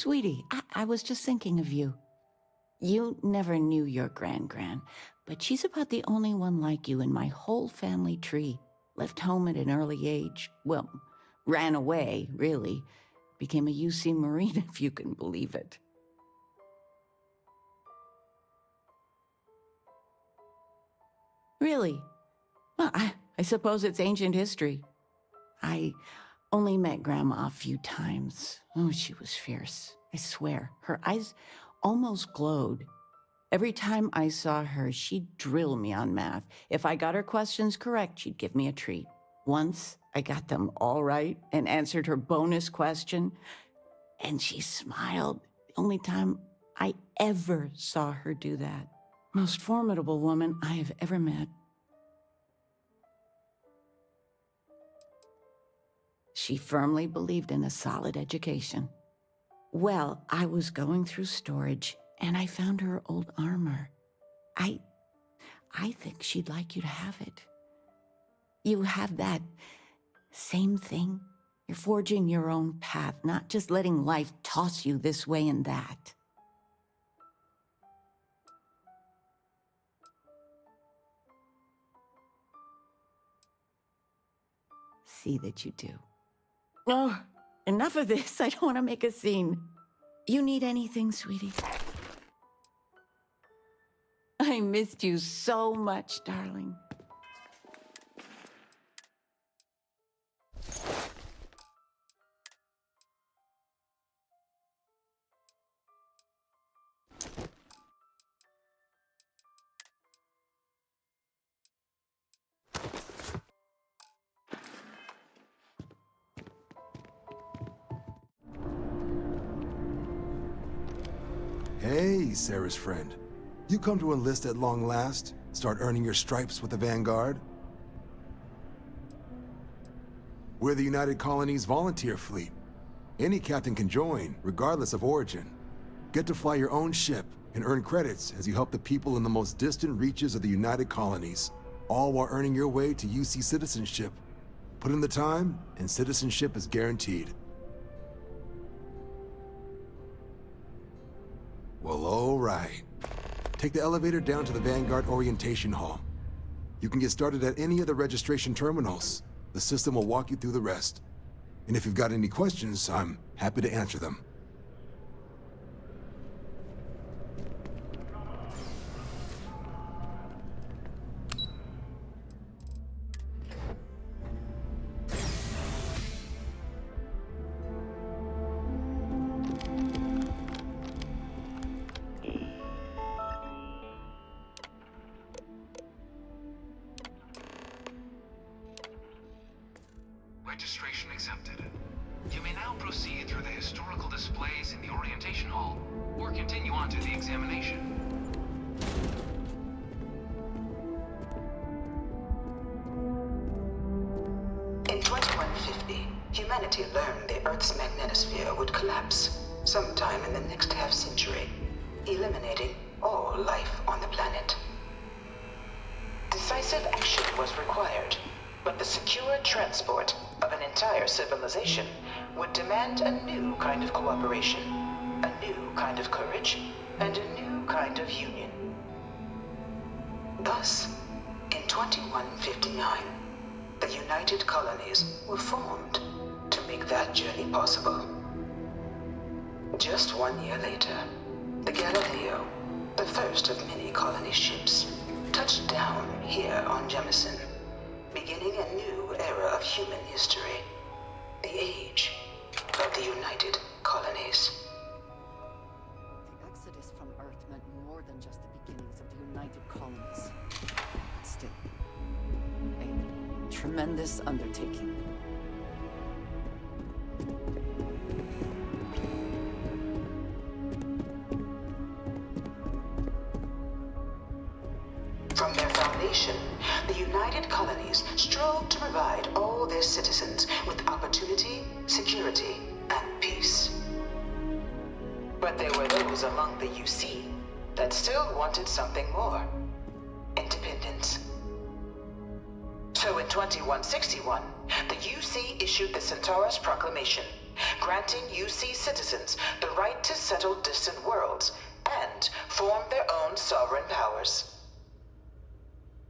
Sweetie, I was just thinking of you. You never knew your gran, but she's about the only one like you in my whole family tree. Left home at an early age. Well, ran away, really. Became a UC Marine, if you can believe it. Really? Well, I suppose it's ancient history. I only met Grandma a few times. Oh, she was fierce. I swear, her eyes almost glowed. Every time I saw her, she'd drill me on math. If I got her questions correct, she'd give me a treat. Once, I got them all right and answered her bonus question, and she smiled. The only time I ever saw her do that. Most formidable woman I have ever met. She firmly believed in a solid education. Well, I was going through storage, and I found her old armor. I think she'd like you to have it. You have that same thing. You're forging your own path, not just letting life toss you this way and that. See that you do. Oh, enough of this. I don't want to make a scene. You need anything, sweetie? I missed you so much, darling. Hey, Sarah's friend. You come to enlist at long last? Start earning your stripes with the Vanguard? We're the United Colonies Volunteer Fleet. Any captain can join, regardless of origin. Get to fly your own ship and earn credits as you help the people in the most distant reaches of the United Colonies, all while earning your way to UC citizenship. Put in the time, and citizenship is guaranteed. Well, all right. Take the elevator down to the Vanguard Orientation Hall. You can get started at any of the registration terminals. The system will walk you through the rest. And if you've got any questions, I'm happy to answer them. Registration accepted. You may now proceed through the historical displays in the orientation hall, or continue on to the examination. In 2150, humanity learned the Earth's magnetosphere would collapse sometime in the next half-century, eliminating all life on the planet. Decisive action was required, but the secure transport of an entire civilization would demand a new kind of cooperation, a new kind of courage, and a new kind of union. Thus, in 2159, the United Colonies were formed to make that journey possible. Just 1 year later, the Galileo, the first of many colony ships, touched down here on Jemison, beginning a new era of human history, the age of the United Colonies. The exodus from Earth meant more than just the beginnings of the United Colonies. But still, a tremendous undertaking. From their foundation, the United Colonies strove to provide all their citizens with opportunity, security, and peace. But there were those among the UC that still wanted something more: independence. So in 2161, the UC issued the Centaurus Proclamation, granting UC citizens the right settle distant worlds and form their own sovereign powers.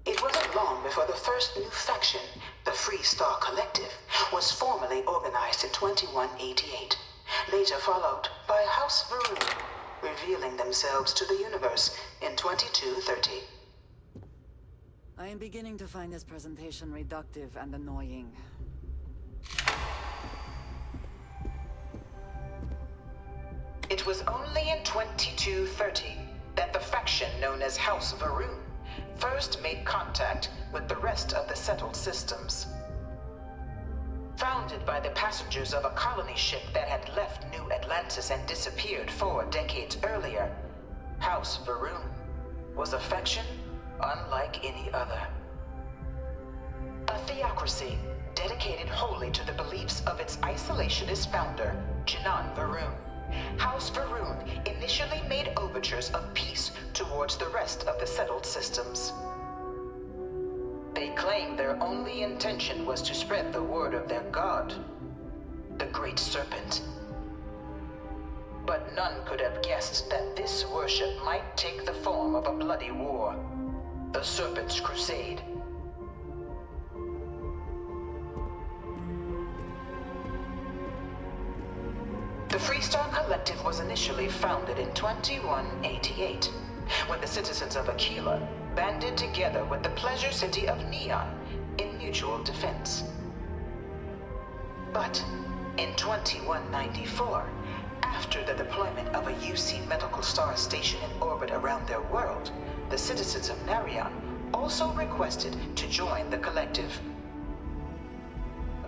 It wasn't long before the first new faction, the Free Star Collective, was formally organized in 2188, later followed by House Varun, revealing themselves to the universe in 2230. I am beginning to find this presentation reductive and annoying. It was only in 2230 that the faction known as House Varun first made contact with the rest of the settled systems. Founded by the passengers of a colony ship that had left New Atlantis and disappeared 4 decades earlier, House Varun was a faction unlike any other. A theocracy dedicated wholly to the beliefs of its isolationist founder, Jinan Varun. House Varun initially made overtures of peace towards the rest of the settled systems. They claimed their only intention was to spread the word of their god, the Great Serpent. But none could have guessed that this worship might take the form of a bloody war, the Serpent's Crusade. The Freestar Collective was initially founded in 2188, when the citizens of Aquila banded together with the pleasure city of Neon in mutual defense. But in 2194, after the deployment of a UC medical star station in orbit around their world, the citizens of Narion also requested to join the collective.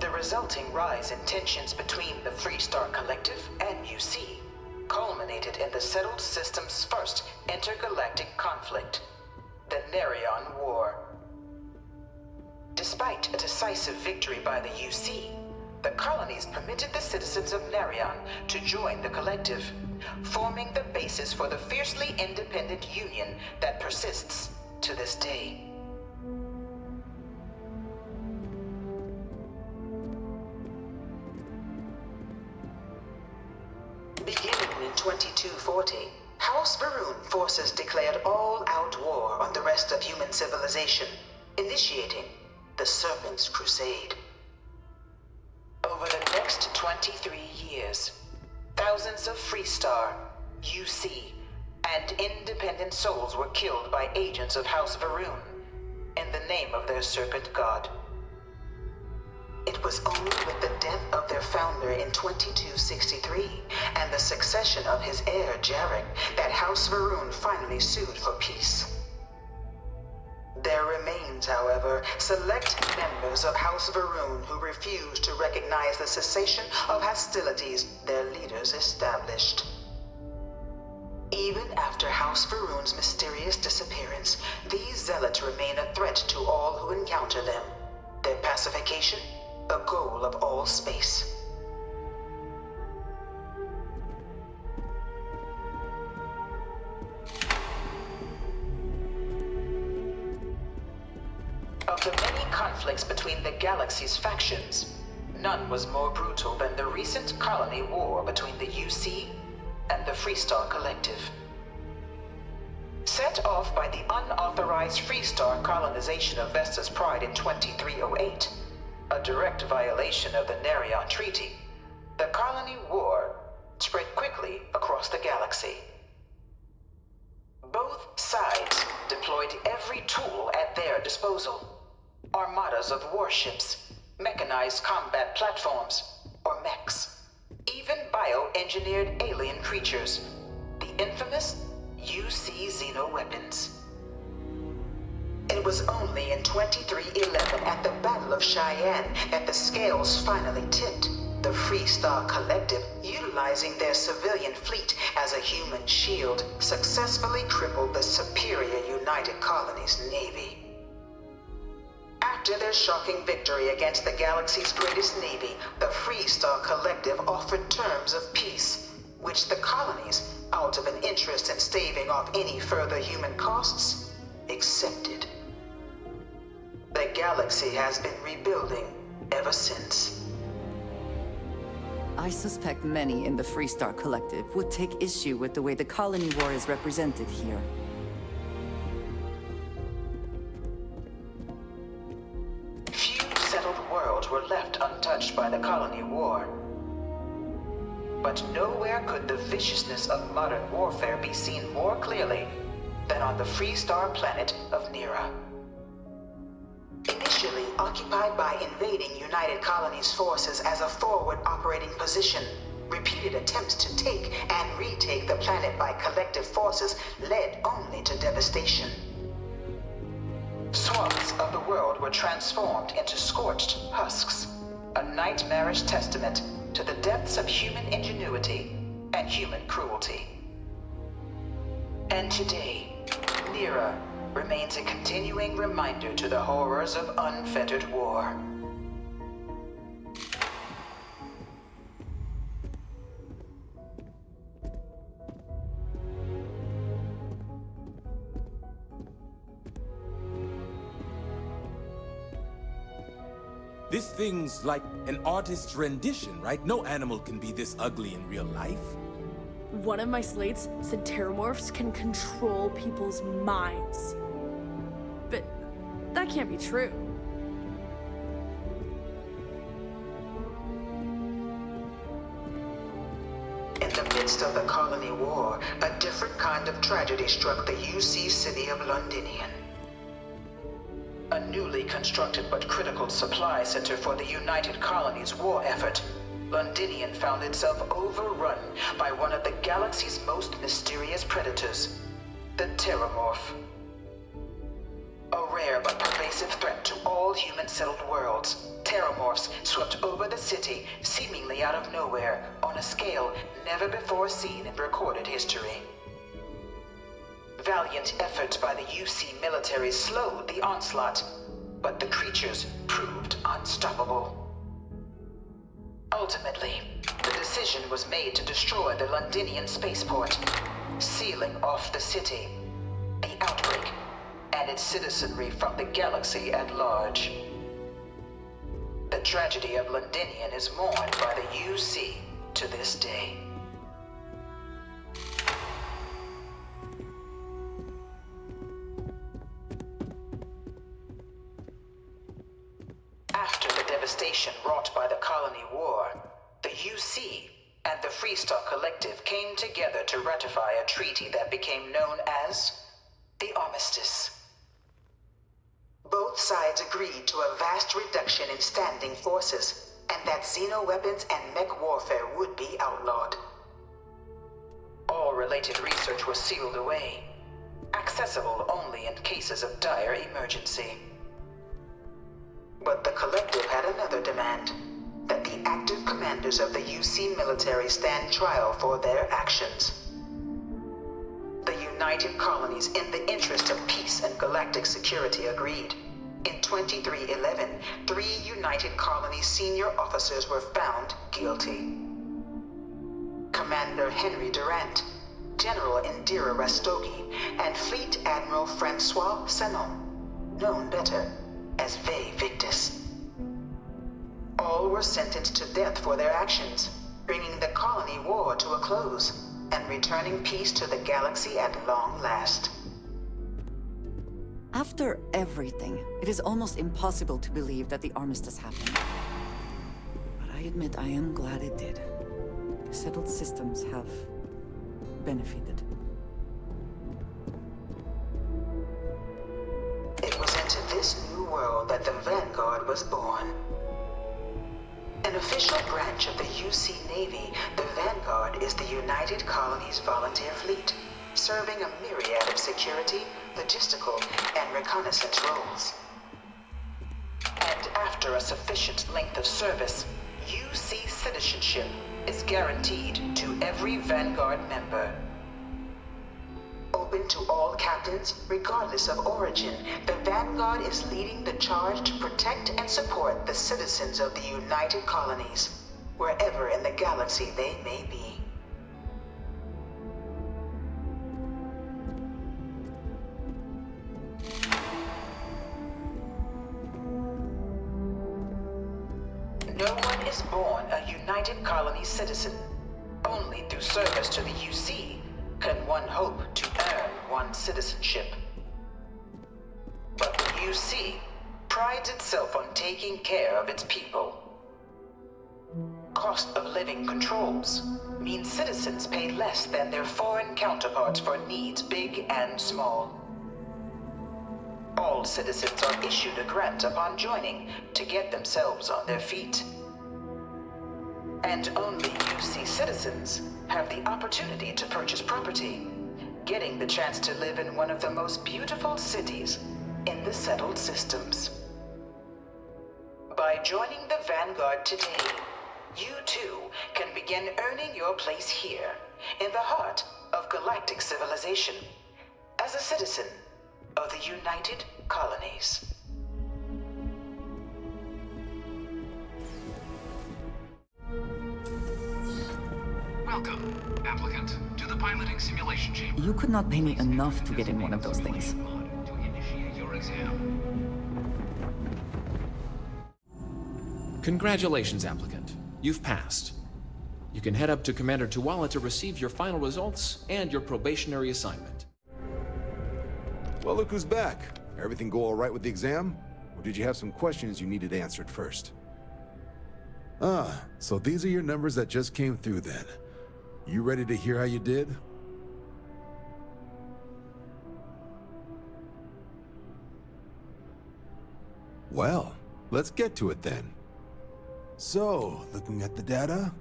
The resulting rise in tensions between the Freestar Collective and UC culminated in the settled system's first intergalactic conflict, the Narion War. Despite a decisive victory by the UC, the colonies permitted the citizens of Narion to join the collective, forming the basis for the fiercely independent union that persists to this day. Beginning in 2240, House Varun forces declared all-out war on the rest of human civilization, initiating the Serpent's Crusade. Over the next 23 years, thousands of Freestar, UC, and independent souls were killed by agents of House Varun in the name of their serpent god. It was only with the death of their founder in 2263 and the succession of his heir Jarek that House Varun finally sued for peace. There remains, however, select members of House Varun who refuse to recognize the cessation of hostilities their leaders established. Even after House Varun's mysterious disappearance, these zealots remain a threat to all who encounter them. Their pacification, a goal of all space. Of the many conflicts between the galaxy's factions, none was more brutal than the recent colony war between the UC and the Freestar Collective. Set off by the unauthorized Freestar colonization of Vesta's Pride in 2308, a direct violation of the Narion Treaty, the colony war spread quickly across the galaxy. Both sides deployed every tool at their disposal. Armadas of warships, mechanized combat platforms, or mechs, even bioengineered alien creatures, the infamous UC xenoweapons. It was only in 2311 at the Battle of Cheyenne that the scales finally tipped, the Freestar Collective, utilizing their civilian fleet as a human shield, successfully crippled the superior United Colonies Navy. After their shocking victory against the galaxy's greatest navy, the Freestar Collective offered terms of peace, which the colonies, out of an interest in staving off any further human costs, accepted. The galaxy has been rebuilding ever since. I suspect many in the Freestar Collective would take issue with the way the colony war is represented here. Few settled worlds were left untouched by the colony war. But nowhere could the viciousness of modern warfare be seen more clearly than on the Freestar planet of Nera. Initially occupied by invading United Colonies forces as a forward operating position, repeated attempts to take and retake the planet by collective forces led only to devastation. Swaths of the world were transformed into scorched husks, a nightmarish testament to the depths of human ingenuity and human cruelty. And today, Nera remains a continuing reminder to the horrors of unfettered war. This thing's like an artist's rendition, right? No animal can be this ugly in real life. One of my slates said Terrormorphs can control people's minds. But that can't be true. In the midst of the colony war, a different kind of tragedy struck the UC city of Londinian. A newly constructed but critical supply center for the United Colonies' war effort, Londinian found itself overrun by one of the galaxy's most mysterious predators, the Terrormorph. A rare but pervasive threat to all human-settled worlds, Terrormorphs swept over the city, seemingly out of nowhere, on a scale never before seen in recorded history. Valiant efforts by the UC military slowed the onslaught, but the creatures proved unstoppable. Ultimately, the decision was made to destroy the Londinian spaceport, sealing off the city, the outbreak, and its citizenry from the galaxy at large. The tragedy of Londinian is mourned by the UC to this day. After the devastation wrought by the colony war, the UC and the Freestar Collective came together to ratify a treaty that became known as the Armistice. Both sides agreed to a vast reduction in standing forces, and that xenoweapons and mech warfare would be outlawed. All related research was sealed away, accessible only in cases of dire emergency. But the Collective had another demand, that the active commanders of the UC military stand trial for their actions. The United Colonies, in the interest of peace and galactic security, agreed. In 2311, 3 United Colonies senior officers were found guilty. Commander Henry Durant, General Indira Rastogi, and Fleet Admiral Francois Sanon, known better as Ve Victus. All were sentenced to death for their actions, bringing the colony war to a close and returning peace to the galaxy at long last. After everything, it is almost impossible to believe that the armistice happened. But I admit I am glad it did. Settled systems have benefited. It was into this new world that the Vanguard was born. An official branch of the UC Navy, the Vanguard is the United Colonies Volunteer Fleet, serving a myriad of security, logistical, and reconnaissance roles. And after a sufficient length of service, UC citizenship is guaranteed to every Vanguard member. Open to all captains, regardless of origin, the Vanguard is leading the charge to protect and support the citizens of the United Colonies, wherever in the galaxy they may be. No one is is born a United Colony citizen. Only through service to the UC can one hope to earn one's citizenship. But the UC prides itself on taking care of its people. Cost of living controls mean citizens pay less than their foreign counterparts for needs big and small. All citizens are issued a grant upon joining to get themselves on their feet. And only UC citizens have the opportunity to purchase property, getting the chance to live in one of the most beautiful cities in the settled systems. By joining the Vanguard today, you too can begin earning your place here, in the heart of galactic civilization, as a citizen of the United Colonies. Welcome, applicant, to the piloting simulation chamber. You could not pay me enough to get in one of those things. To initiate your exam. Congratulations, applicant. You've passed. You can head up to Commander Tuala to receive your final results and your probationary assignment. Well, look who's back. Everything go all right with the exam? Or did you have some questions you needed answered first? So these are your numbers that just came through then. You ready to hear how you did? Well, let's get to it then. So, looking at the data,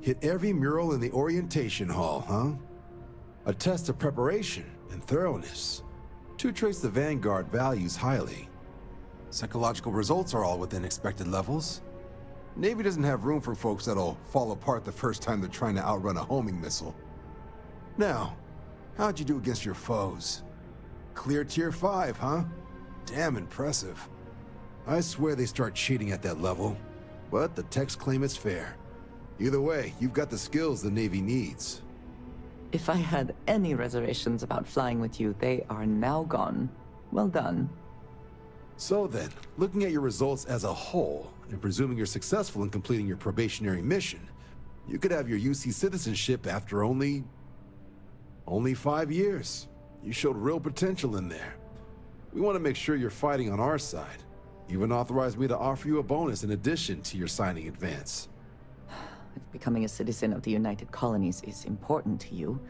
hit every mural in the orientation hall, huh? A test of preparation and thoroughness. Two traits the Vanguard values highly. Psychological results are all within expected levels. Navy doesn't have room for folks that'll fall apart the first time they're trying to outrun a homing missile. Now, how'd you do against your foes? Clear tier 5, huh? Damn impressive. I swear they start cheating at that level, but the techs claim it's fair. Either way, you've got the skills the Navy needs. If I had any reservations about flying with you, they are now gone. Well done. So then, looking at your results as a whole, and presuming you're successful in completing your probationary mission, you could have your UC citizenship after only 5 years. You showed real potential in there. We want to make sure you're fighting on our side. Even authorized me to offer you a bonus in addition to your signing advance. If becoming a citizen of the United Colonies is important to you,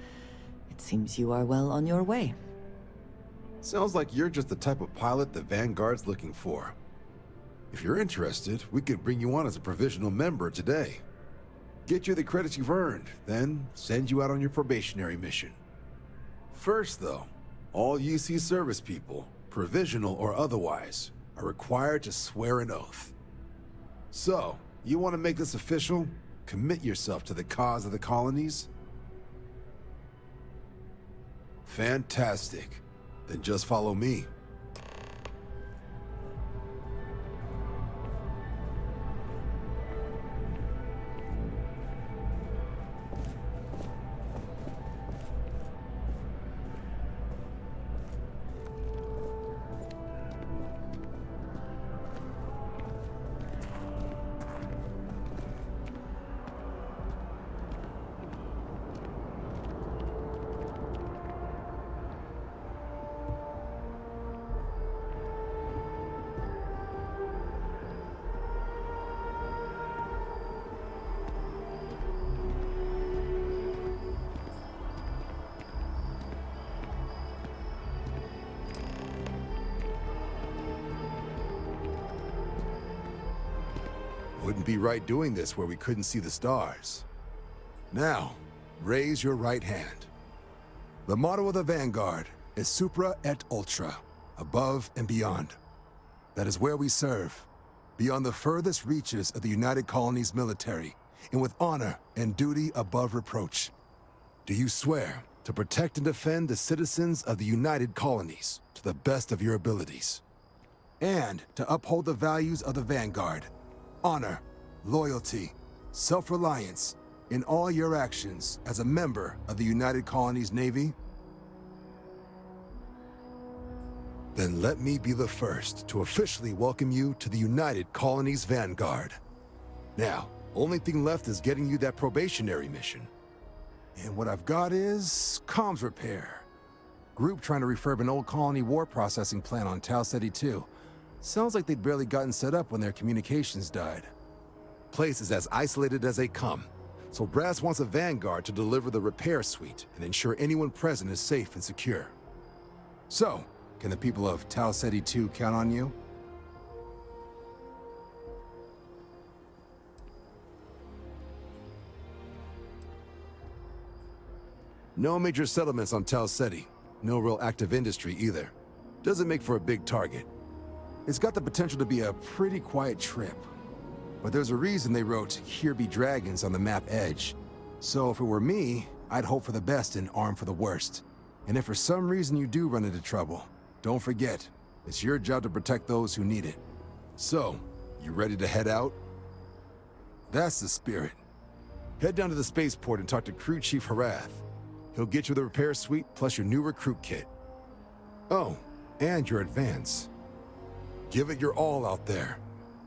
it seems you are well on your way. Sounds like you're just the type of pilot the Vanguard's looking for. If you're interested, we could bring you on as a provisional member today. Get you the credits you've earned, then send you out on your probationary mission. First, though, all UC service people, provisional or otherwise, are required to swear an oath. So, you want to make this official? Commit yourself to the cause of the colonies? Fantastic. Then just follow me. Wouldn't be right doing this where we couldn't see the stars. Now, raise your right hand. The motto of the Vanguard is Supra et Ultra, above and beyond. That is where we serve, beyond the furthest reaches of the United Colonies military, and with honor and duty above reproach. Do you swear to protect and defend the citizens of the United Colonies to the best of your abilities, and to uphold the values of the Vanguard? Honor, loyalty, self-reliance in all your actions as a member of the United Colonies Navy? Then let me be the first to officially welcome you to the United Colonies Vanguard. Now, only thing left is getting you that probationary mission. And what I've got is comms repair. Group trying to refurb an old colony war processing plant on Tau Ceti 2. Sounds like they'd barely gotten set up when their communications died. Place is as isolated as they come, so Brass wants a Vanguard to deliver the repair suite and ensure anyone present is safe and secure. So, can the people of Tau Ceti 2 count on you? No major settlements on Tau Ceti. No real active industry either. Doesn't make for a big target. It's got the potential to be a pretty quiet trip. But there's a reason they wrote, "Here be dragons" on the map edge. So if it were me, I'd hope for the best and arm for the worst. And if for some reason you do run into trouble, don't forget, it's your job to protect those who need it. So, you ready to head out? That's the spirit. Head down to the spaceport and talk to Crew Chief Harath. He'll get you the repair suite plus your new recruit kit. Oh, and your advance. Give it your all out there.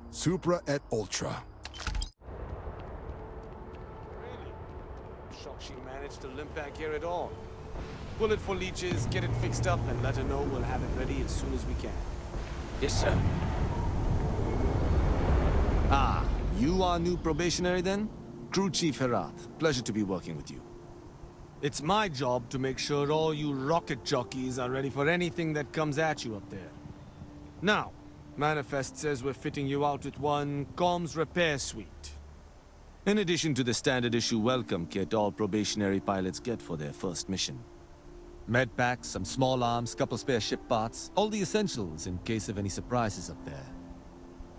Supra et Ultra. Really? Shocked she managed to limp back here at all. Bullet for leeches, get it fixed up, and let her know we'll have it ready as soon as we can. Yes, sir. Ah, you are new probationary then? Crew Chief Herath, pleasure to be working with you. It's my job to make sure all you rocket jockeys are ready for anything that comes at you up there. Now, Manifest says we're fitting you out with one comms repair suite. In addition to the standard issue welcome kit all probationary pilots get for their first mission. Med packs, some small arms, couple spare ship parts, all the essentials in case of any surprises up there.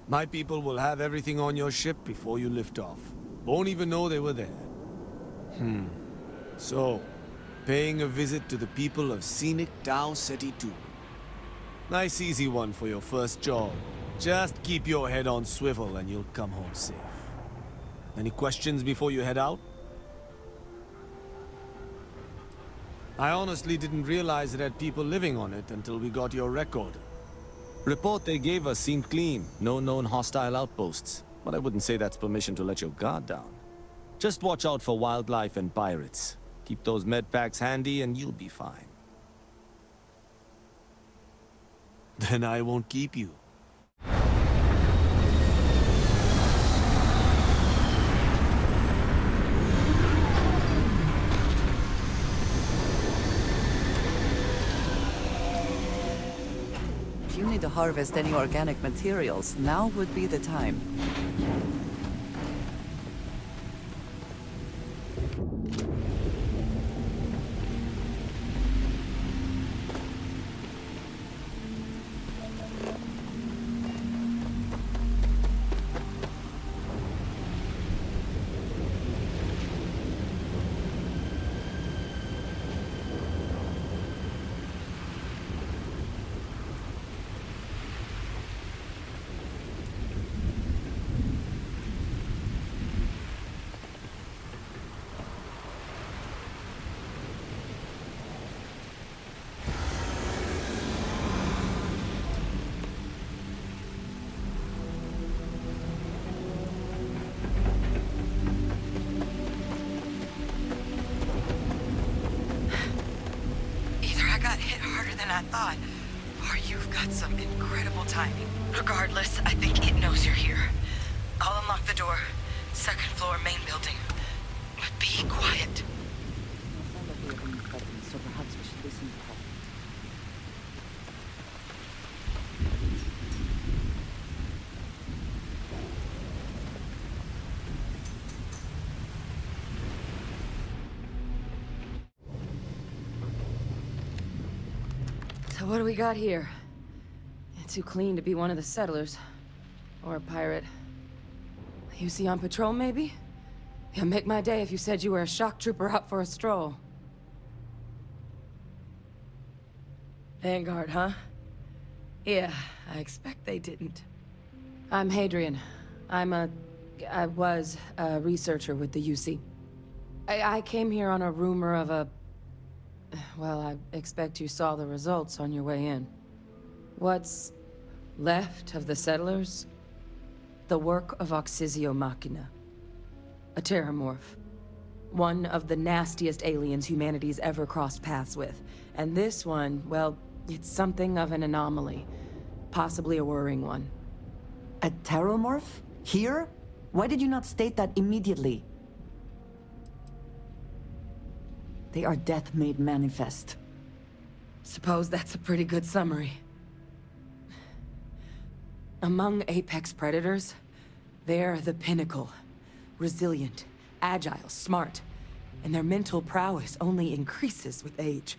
My people will have everything on your ship before you lift off. Won't even know they were there. So, paying a visit to the people of scenic Tau Ceti 2. Nice easy one for your first job. Just keep your head on swivel and you'll come home safe. Any questions before you head out? I honestly didn't realize it had people living on it until we got your record. Report they gave us seemed clean. No known hostile outposts. But I wouldn't say that's permission to let your guard down. Just watch out for wildlife and pirates. Keep those med packs handy and you'll be fine. Then I won't keep you. If you need to harvest any organic materials, now would be the time. I thought. Or you've got some incredible timing. Regardless, I think it knows you're here. I'll unlock the door. Second floor, main building. But be quiet. So perhaps we should listen to her. So what do we got here? Too clean to be one of the settlers. Or a pirate. UC on patrol, maybe? Yeah, make my day if you said you were a shock trooper out for a stroll. Vanguard, huh? Yeah, I expect they didn't. I'm Hadrian. I was a researcher with the UC. I came here on a rumor of a... Well, I expect you saw the results on your way in. What's left of the settlers? The work of Oxysio Machina. A Terrormorph. One of the nastiest aliens humanity's ever crossed paths with. And this one, well, it's something of an anomaly. Possibly a worrying one. A Terrormorph? Here? Why did you not state that immediately? They are death made manifest. Suppose that's a pretty good summary. Among apex predators, they're the pinnacle. Resilient, agile, smart, and their mental prowess only increases with age.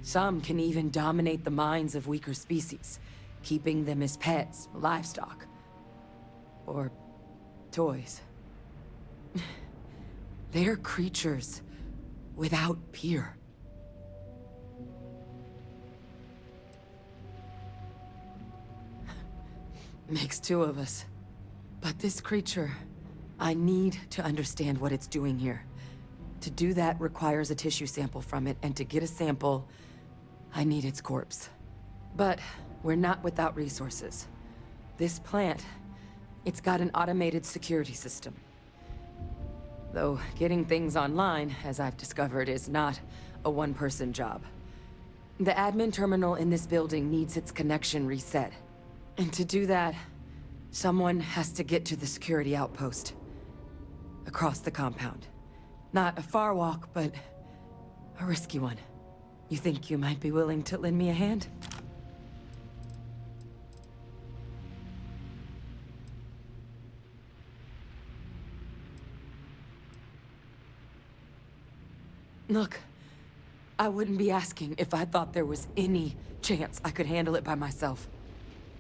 Some can even dominate the minds of weaker species, keeping them as pets, livestock, or toys. They're creatures without peer. Makes two of us. But this creature, I need to understand what it's doing here. To do that requires a tissue sample from it, and to get a sample, I need its corpse. But we're not without resources. This plant, it's got an automated security system. Though getting things online, as I've discovered, is not a one-person job. The admin terminal in this building needs its connection reset. And to do that, someone has to get to the security outpost. Across the compound. Not a far walk, but a risky one. You think you might be willing to lend me a hand? Look, I wouldn't be asking if I thought there was any chance I could handle it by myself.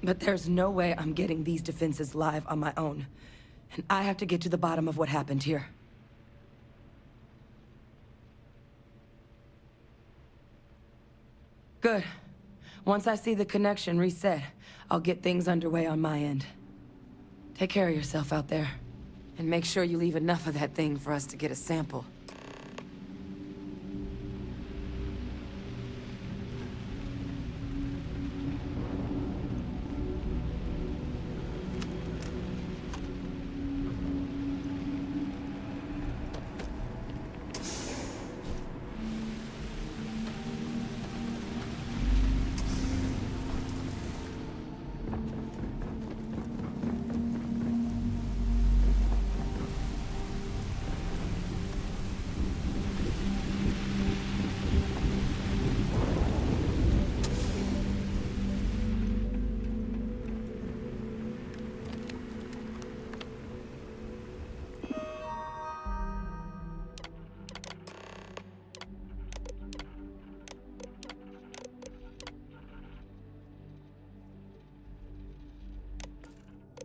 But there's no way I'm getting these defenses live on my own. And I have to get to the bottom of what happened here. Good. Once I see the connection reset, I'll get things underway on my end. Take care of yourself out there. And make sure you leave enough of that thing for us to get a sample.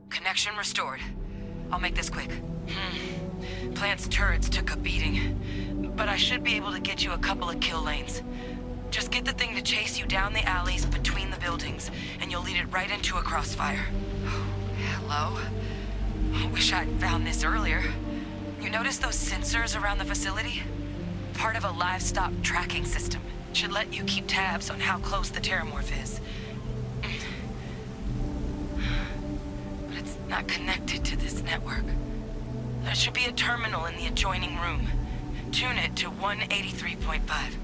Connection restored. I'll make this quick. Plant's turrets took a beating, but I should be able to get you a couple of kill lanes. Just get the thing to chase you down the alleys between the buildings, and you'll lead it right into a crossfire. Oh, hello? I wish I'd found this earlier. You notice those sensors around the facility? Part of a livestock tracking system. Should let you keep tabs on how close the Terrormorph is. Not connected to this network. There should be a terminal in the adjoining room. Tune it to 183.5.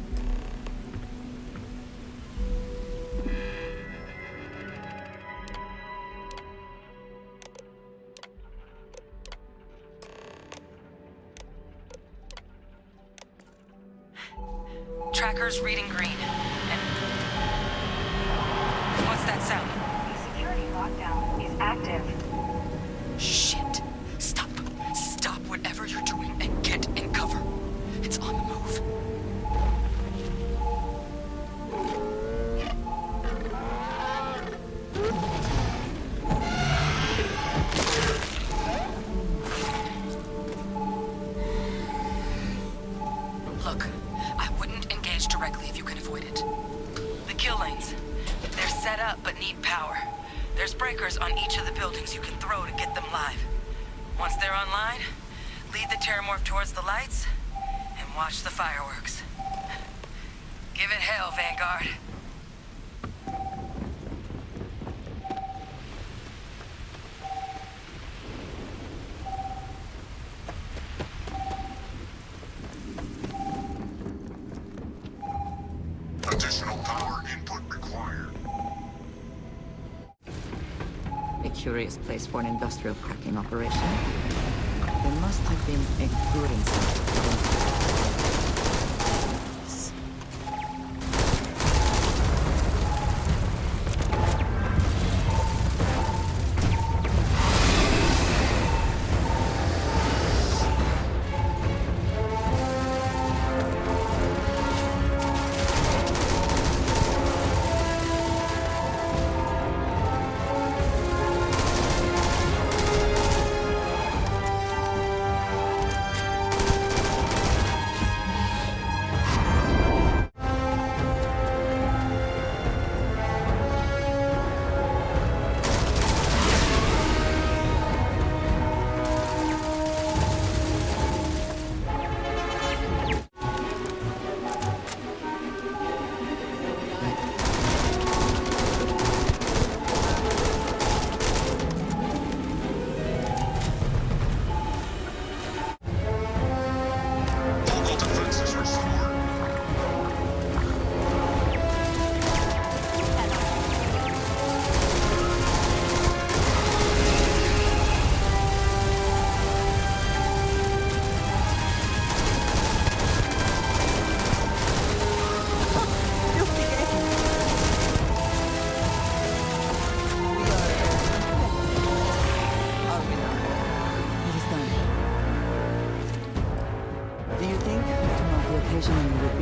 Tracker's reading green. And what's that sound? The security lockdown is active. Shit. Stop. Stop whatever you're doing and get in cover. It's on the move. Look, I wouldn't engage directly if you can avoid it. The kill lanes. They're set up but need power. There's breakers on each of the buildings you can throw to get them live. Once they're online, lead the Terrormorph towards the lights and watch the fireworks. Give it hell, Vanguard. Additional power input required. A curious place for an industrial cracking operation. There must have been a good incentive.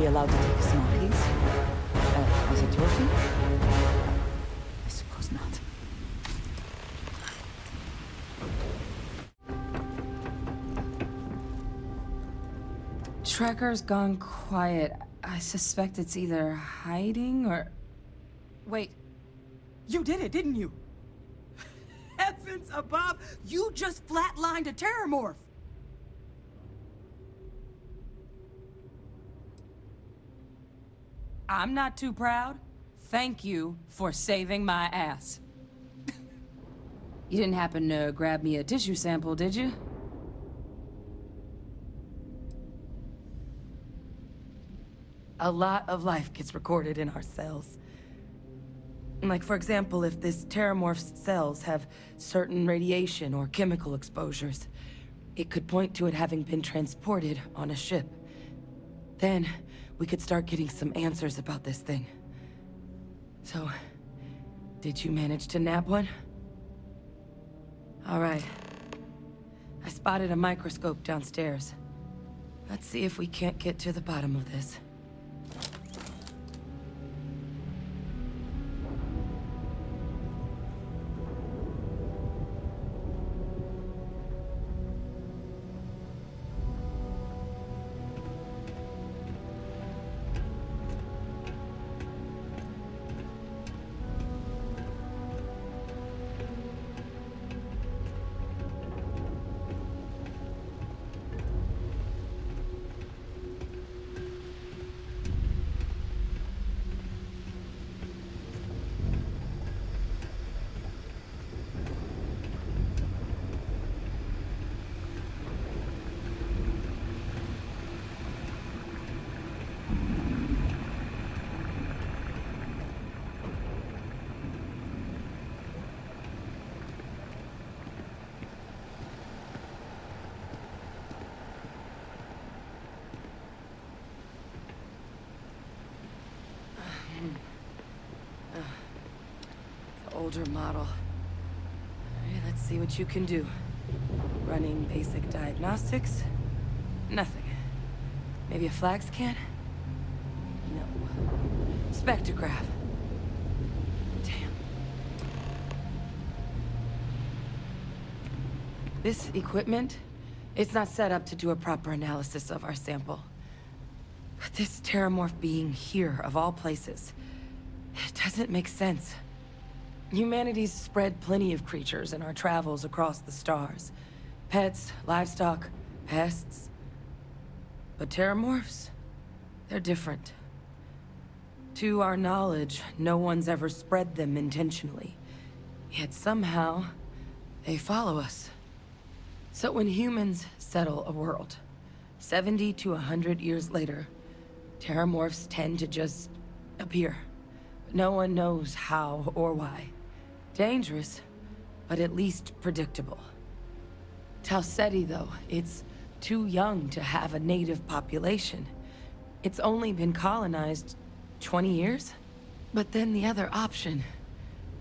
Allowed to take a small piece? As a trophy? I suppose not. Tracker's gone quiet. I suspect it's either hiding or... Wait. You did it, didn't you? Heavens above! You just flatlined a Terrormorph! I'm not too proud. Thank you for saving my ass. You didn't happen to grab me a tissue sample, did you? A lot of life gets recorded in our cells. Like, for example, if this Terrormorph's cells have certain radiation or chemical exposures, it could point to it having been transported on a ship. Then, we could start getting some answers about this thing. So, did you manage to nab one? All right. I spotted a microscope downstairs. Let's see if we can't get to the bottom of this. Older model. Alright, let's see what you can do. Running basic diagnostics? Nothing. Maybe a flag scan? No. Spectrograph. Damn. This equipment, it's not set up to do a proper analysis of our sample. But this Terrormorph being here, of all places, it doesn't make sense. Humanity's spread plenty of creatures in our travels across the stars. Pets, livestock, pests. But Terrormorphs, they're different. To our knowledge, no one's ever spread them intentionally. Yet somehow, they follow us. So when humans settle a world, 70 to 100 years later, Terrormorphs tend to just appear. No one knows how or why. Dangerous, but at least predictable. Tau Ceti, though, it's too young to have a native population. It's only been colonized 20 years? But then the other option,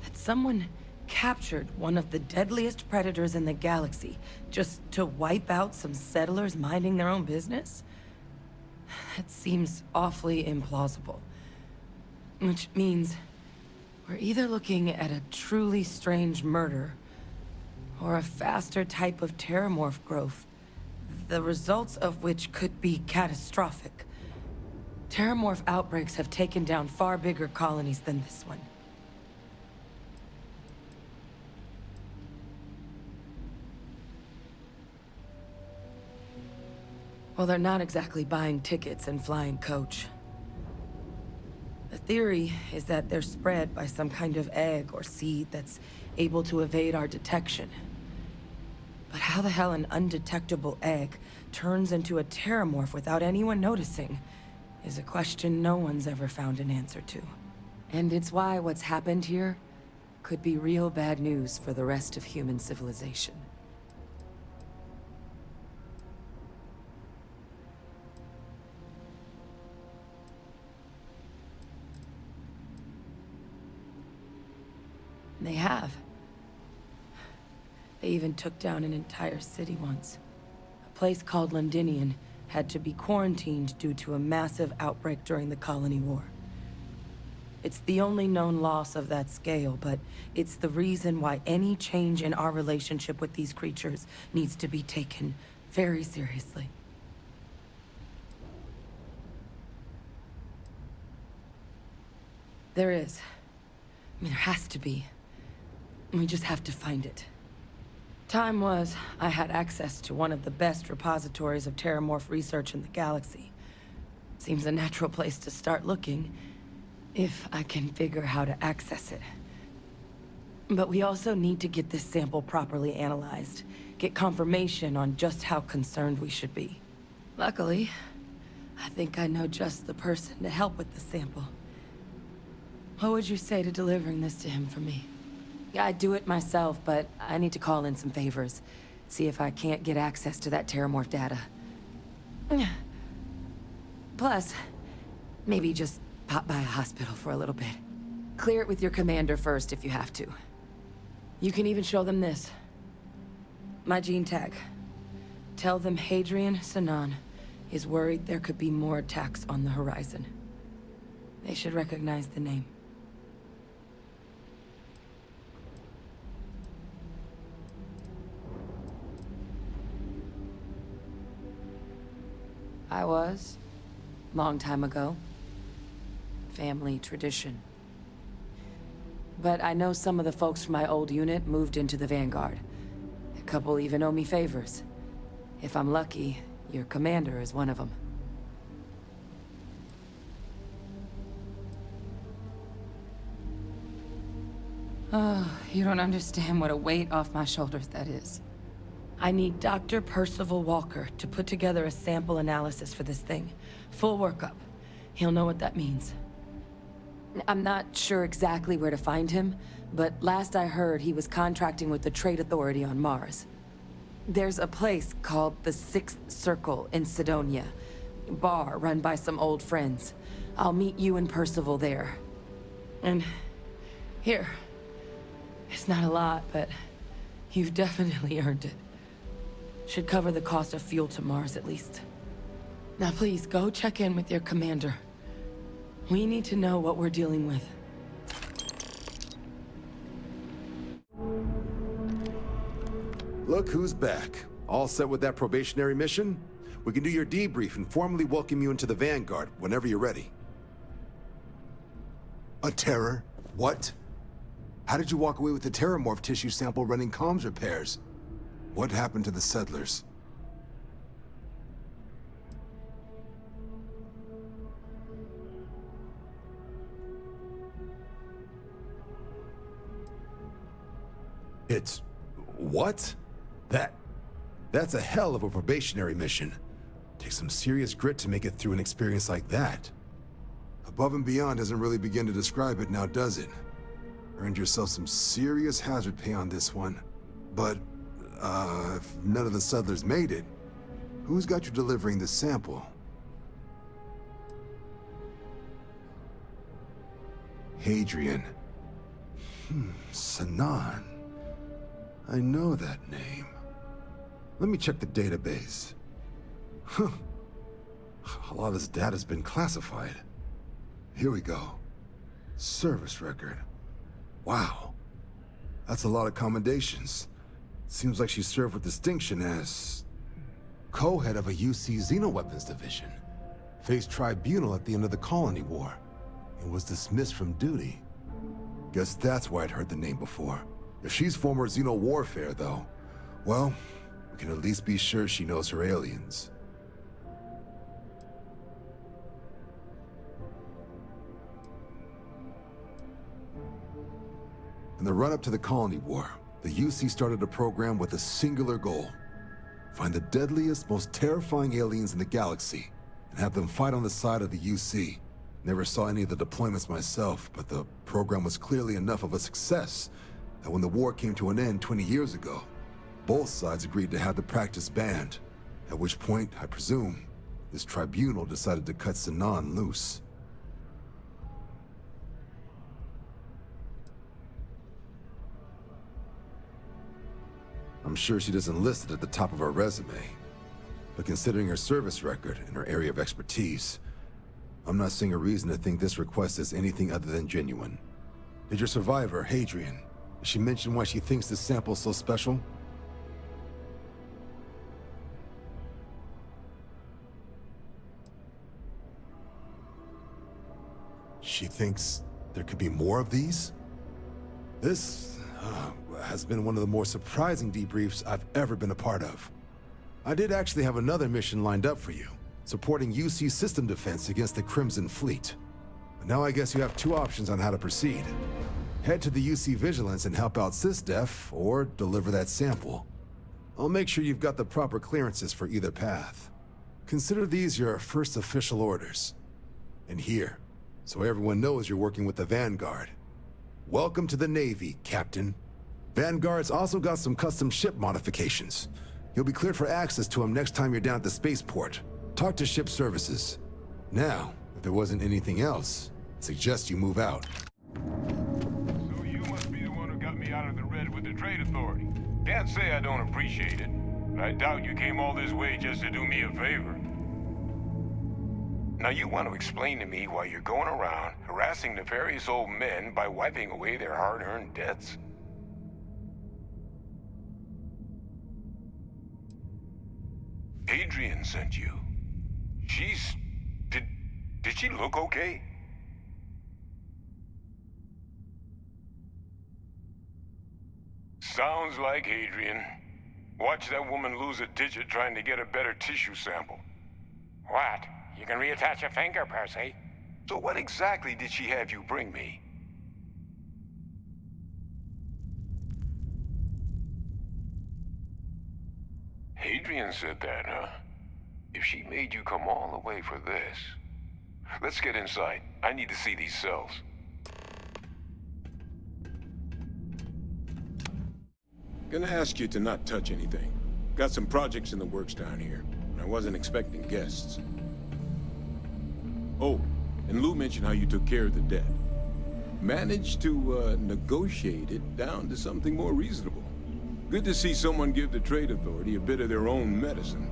that someone captured one of the deadliest predators in the galaxy just to wipe out some settlers minding their own business? That seems awfully implausible. Which means we're either looking at a truly strange murder or a faster type of Terrormorph growth, the results of which could be catastrophic. Terrormorph outbreaks have taken down far bigger colonies than this one. Well, they're not exactly buying tickets and flying coach. The theory is that they're spread by some kind of egg or seed that's able to evade our detection. But how the hell an undetectable egg turns into a Terrormorph without anyone noticing is a question no one's ever found an answer to. And it's why what's happened here could be real bad news for the rest of human civilization. They have. They even took down an entire city once. A place called Londinian had to be quarantined due to a massive outbreak during the Colony War. It's the only known loss of that scale, but it's the reason why any change in our relationship with these creatures needs to be taken very seriously. There is. I mean, there has to be. We just have to find it. Time was, I had access to one of the best repositories of Terrormorph research in the galaxy. Seems a natural place to start looking, if I can figure how to access it. But we also need to get this sample properly analyzed, get confirmation on just how concerned we should be. Luckily, I think I know just the person to help with the sample. What would you say to delivering this to him for me? I'd do it myself, but I need to call in some favors. See if I can't get access to that Terrormorph data. Plus, maybe just pop by a hospital for a little bit. Clear it with your commander first if you have to. You can even show them this. My gene tag. Tell them Hadrian Sinan is worried there could be more attacks on the horizon. They should recognize the name. I was. Long time ago. Family tradition. But I know some of the folks from my old unit moved into the Vanguard. A couple even owe me favors. If I'm lucky, your commander is one of them. Oh, you don't understand what a weight off my shoulders that is. I need Dr. Percival Walker to put together a sample analysis for this thing. Full workup. He'll know what that means. I'm not sure exactly where to find him, but last I heard he was contracting with the Trade Authority on Mars. There's a place called the Sixth Circle in Sidonia. Bar run by some old friends. I'll meet you and Percival there. And here. It's not a lot, but you've definitely earned it. Should cover the cost of fuel to Mars, at least. Now please, go check in with your commander. We need to know what we're dealing with. Look who's back. All set with that probationary mission? We can do your debrief and formally welcome you into the Vanguard whenever you're ready. A terror? What? How did you walk away with the Terrormorph tissue sample running comms repairs? What happened to the settlers? It's... what? That's a hell of a probationary mission. Takes some serious grit to make it through an experience like that. A Above and beyond doesn't really begin to describe it now, does it? Earned yourself some serious hazard pay on this one. But, if none of the settlers made it, who's got you delivering the sample? Hadrian. Sanan. I know that name. Let me check the database. Huh. A lot of this data's been classified. Here we go. Service record. Wow. That's a lot of commendations. Seems like she served with distinction as co-head of a UC Xenoweapons division. Faced tribunal at the end of the Colony War and was dismissed from duty. Guess that's why I'd heard the name before. If she's former Xeno warfare, though, well, we can at least be sure she knows her aliens. In the run-up to the Colony War, the UC started a program with a singular goal. Find the deadliest, most terrifying aliens in the galaxy, and have them fight on the side of the UC. Never saw any of the deployments myself, but the program was clearly enough of a success that when the war came to an end 20 years ago, both sides agreed to have the practice banned, at which point, I presume, this tribunal decided to cut Sanan loose. I'm sure she doesn't list it at the top of her resume, but considering her service record and her area of expertise, I'm not seeing a reason to think this request is anything other than genuine. Did your survivor, Hadrian, did she mention why she thinks this sample's so special? She thinks there could be more of these? This has been one of the more surprising debriefs I've ever been a part of. I did actually have another mission lined up for you, supporting UC system defense against the Crimson Fleet. But now I guess you have two options on how to proceed. Head to the UC Vigilance and help out SysDef, or deliver that sample. I'll make sure you've got the proper clearances for either path. Consider these your first official orders. And here, so everyone knows you're working with the Vanguard. Welcome to the Navy, Captain. Vanguard's also got some custom ship modifications. You'll be cleared for access to them next time you're down at the spaceport. Talk to ship services. Now, if there wasn't anything else, I suggest you move out. So you must be the one who got me out of the red with the Trade Authority. Can't say I don't appreciate it, but I doubt you came all this way just to do me a favor. Now you want to explain to me why you're going around harassing nefarious old men by wiping away their hard-earned debts? Adrian sent you. Did she look okay? Sounds like Adrian. Watch that woman lose a digit trying to get a better tissue sample. What? You can reattach a finger, Percy. So what exactly did she have you bring me? Adrian said that, huh? If she made you come all the way for this... Let's get inside. I need to see these cells. Gonna ask you to not touch anything. Got some projects in the works down here, and I wasn't expecting guests. Oh, and Lou mentioned how you took care of the debt. Managed to, negotiate it down to something more reasonable. Good to see someone give the Trade Authority a bit of their own medicine.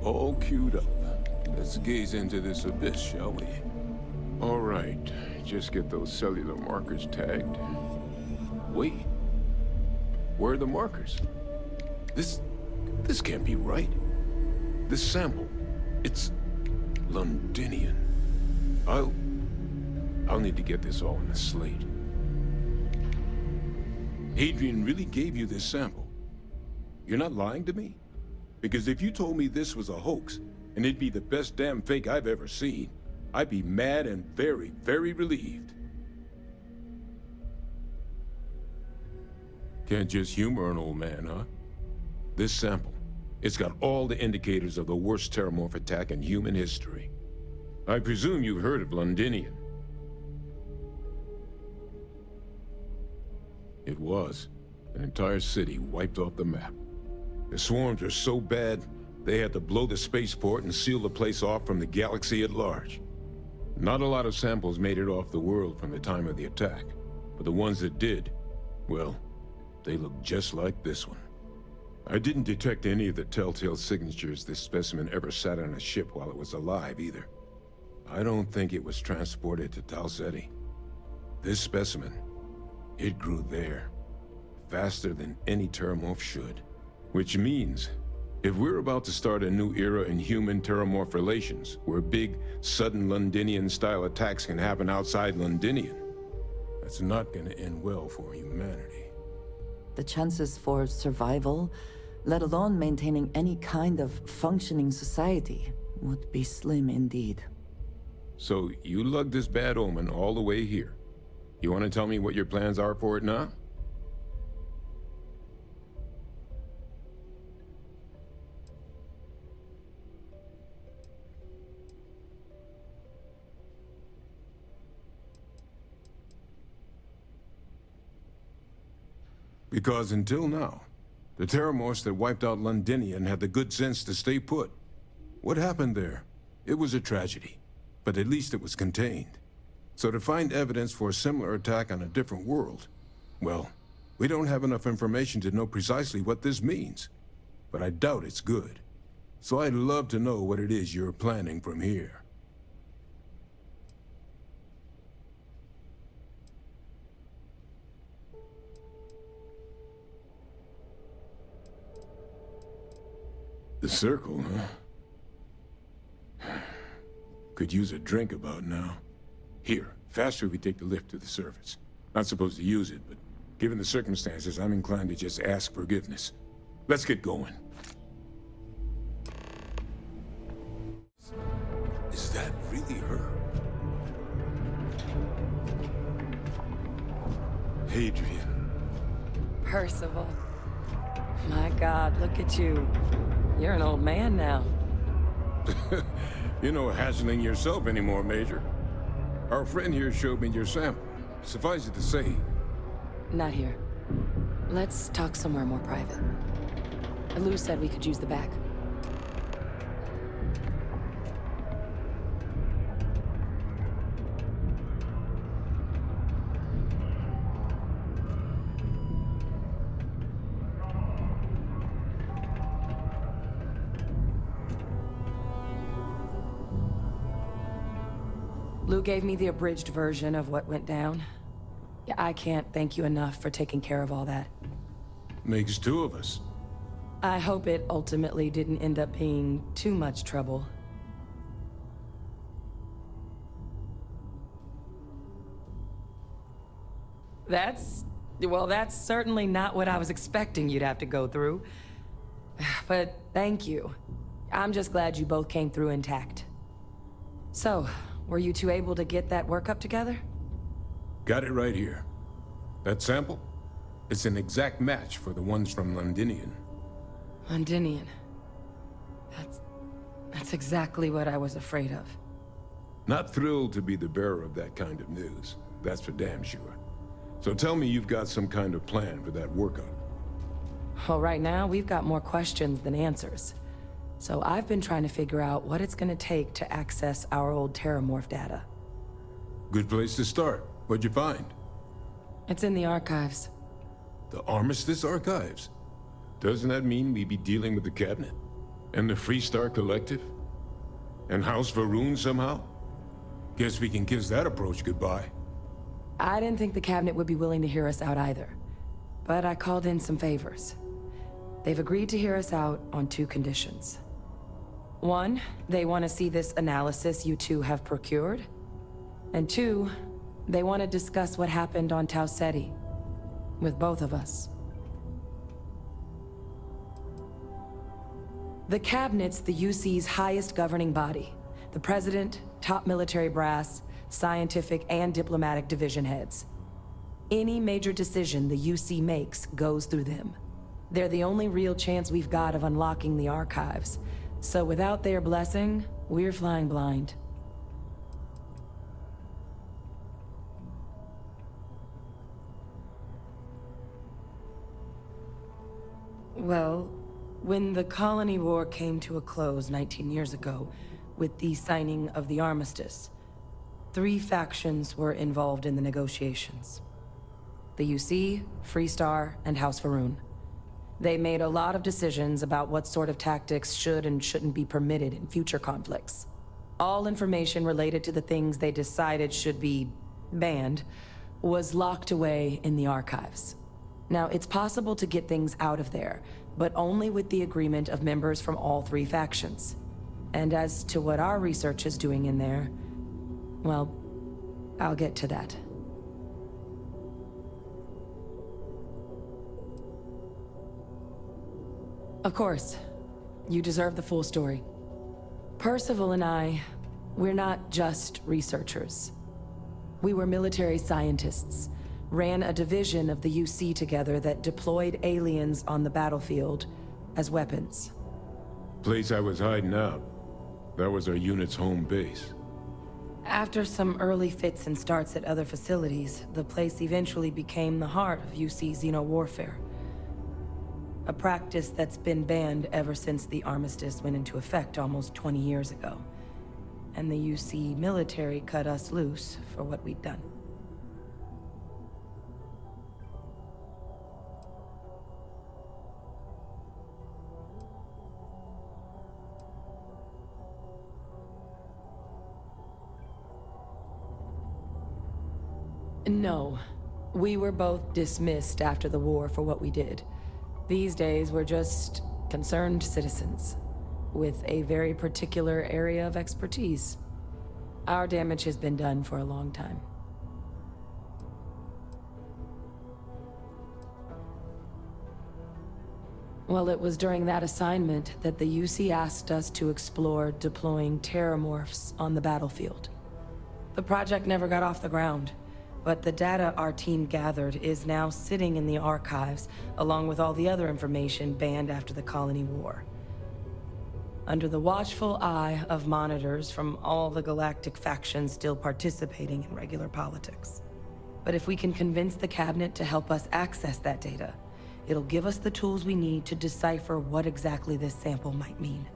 All queued up. Let's gaze into this abyss, shall we? All right. Just get those cellular markers tagged. Wait. Where are the markers? This can't be right. This sample, it's Londinian. I'll need to get this all in a slate. Adrian really gave you this sample. You're not lying to me? Because if you told me this was a hoax, and it'd be the best damn fake I've ever seen, I'd be mad and very, very relieved. Can't just humor an old man, huh? This sample, it's got all the indicators of the worst Terrormorph attack in human history. I presume you've heard of Londinian. It was. An entire city wiped off the map. The swarms are so bad, they had to blow the spaceport and seal the place off from the galaxy at large. Not a lot of samples made it off the world from the time of the attack, but the ones that did, well, they look just like this one. I didn't detect any of the telltale signatures this specimen ever sat on a ship while it was alive, either. I don't think it was transported to Tau Ceti. This specimen, it grew there, faster than any Terrormorph should. Which means, if we're about to start a new era in human-Terrormorph relations, where big, sudden Londinian-style attacks can happen outside Londinian, that's not gonna end well for humanity. The chances for survival, let alone maintaining any kind of functioning society, would be slim indeed. So, you lugged this bad omen all the way here. You want to tell me what your plans are for it now? Because until now, the Terrormorphs that wiped out Londinian had the good sense to stay put. What happened there? It was a tragedy, but at least it was contained. So to find evidence for a similar attack on a different world, well, we don't have enough information to know precisely what this means. But I doubt it's good. So I'd love to know what it is you're planning from here. The circle, huh? Could use a drink about now. Here, faster if we take the lift to the surface. Not supposed to use it, but given the circumstances, I'm inclined to just ask forgiveness. Let's get going. Is that really her? Hadrian. Percival. My God, look at you. You're an old man now. You're no hassling yourself anymore, Major. Our friend here showed me your sample. Suffice it to say... Not here. Let's talk somewhere more private. Lou said we could use the back. Lou gave me the abridged version of what went down. Yeah, I can't thank you enough for taking care of all that. Makes two of us. I hope it ultimately didn't end up being too much trouble. Well, that's certainly not what I was expecting you'd have to go through. But thank you. I'm just glad you both came through intact. So, were you two able to get that workup together? Got it right here. That sample? It's an exact match for the ones from Londinian. Londinian. That's exactly what I was afraid of. Not thrilled to be the bearer of that kind of news. That's for damn sure. So tell me you've got some kind of plan for that workup. Well, right now, we've got more questions than answers. So I've been trying to figure out what it's gonna take to access our old Terrormorph data. Good place to start. What'd you find? It's in the archives. The Armistice Archives? Doesn't that mean we'd be dealing with the Cabinet? And the Freestar Collective? And House Varun somehow? Guess we can kiss that approach goodbye. I didn't think the Cabinet would be willing to hear us out either. But I called in some favors. They've agreed to hear us out on 2 conditions. 1, they want to see this analysis you two have procured. And 2, they want to discuss what happened on Tau Ceti. With both of us. The Cabinet's the UC's highest governing body. The President, top military brass, scientific and diplomatic division heads. Any major decision the UC makes goes through them. They're the only real chance we've got of unlocking the archives. So without their blessing, we're flying blind. Well, when the colony war came to a close 19 years ago, with the signing of the armistice, 3 factions were involved in the negotiations. The UC, Freestar, and House Va'ruun. They made a lot of decisions about what sort of tactics should and shouldn't be permitted in future conflicts. All information related to the things they decided should be banned was locked away in the archives. Now, it's possible to get things out of there, but only with the agreement of members from all 3 factions. And as to what our research is doing in there, well, I'll get to that. Of course, you deserve the full story. Percival and I, we're not just researchers. We were military scientists, ran a division of the UC together that deployed aliens on the battlefield as weapons. Place I was hiding out. That was our unit's home base. After some early fits and starts at other facilities, the place eventually became the heart of UC xeno-warfare. A practice that's been banned ever since the armistice went into effect almost 20 years ago. And the UC military cut us loose for what we'd done. No. We were both dismissed after the war for what we did. These days, we're just concerned citizens, with a very particular area of expertise. Our damage has been done for a long time. Well, it was during that assignment that the UC asked us to explore deploying Terrormorphs on the battlefield. The project never got off the ground. But the data our team gathered is now sitting in the archives, along with all the other information banned after the colony war. Under the watchful eye of monitors from all the galactic factions still participating in regular politics. But if we can convince the cabinet to help us access that data, it'll give us the tools we need to decipher what exactly this sample might mean.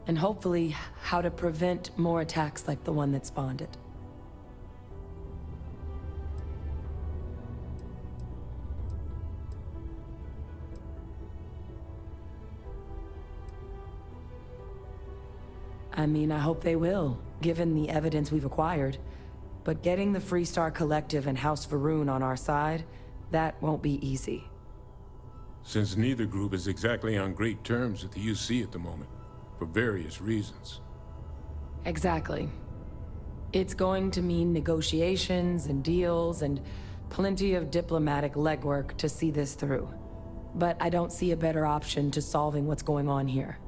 And hopefully, how to prevent more attacks like the one that spawned it. I mean, I hope they will, given the evidence we've acquired. But getting the Freestar Collective and House Va'ruun on our side, that won't be easy. Since neither group is exactly on great terms with the UC at the moment, for various reasons. Exactly. It's going to mean negotiations and deals and plenty of diplomatic legwork to see this through. But I don't see a better option to solving what's going on here.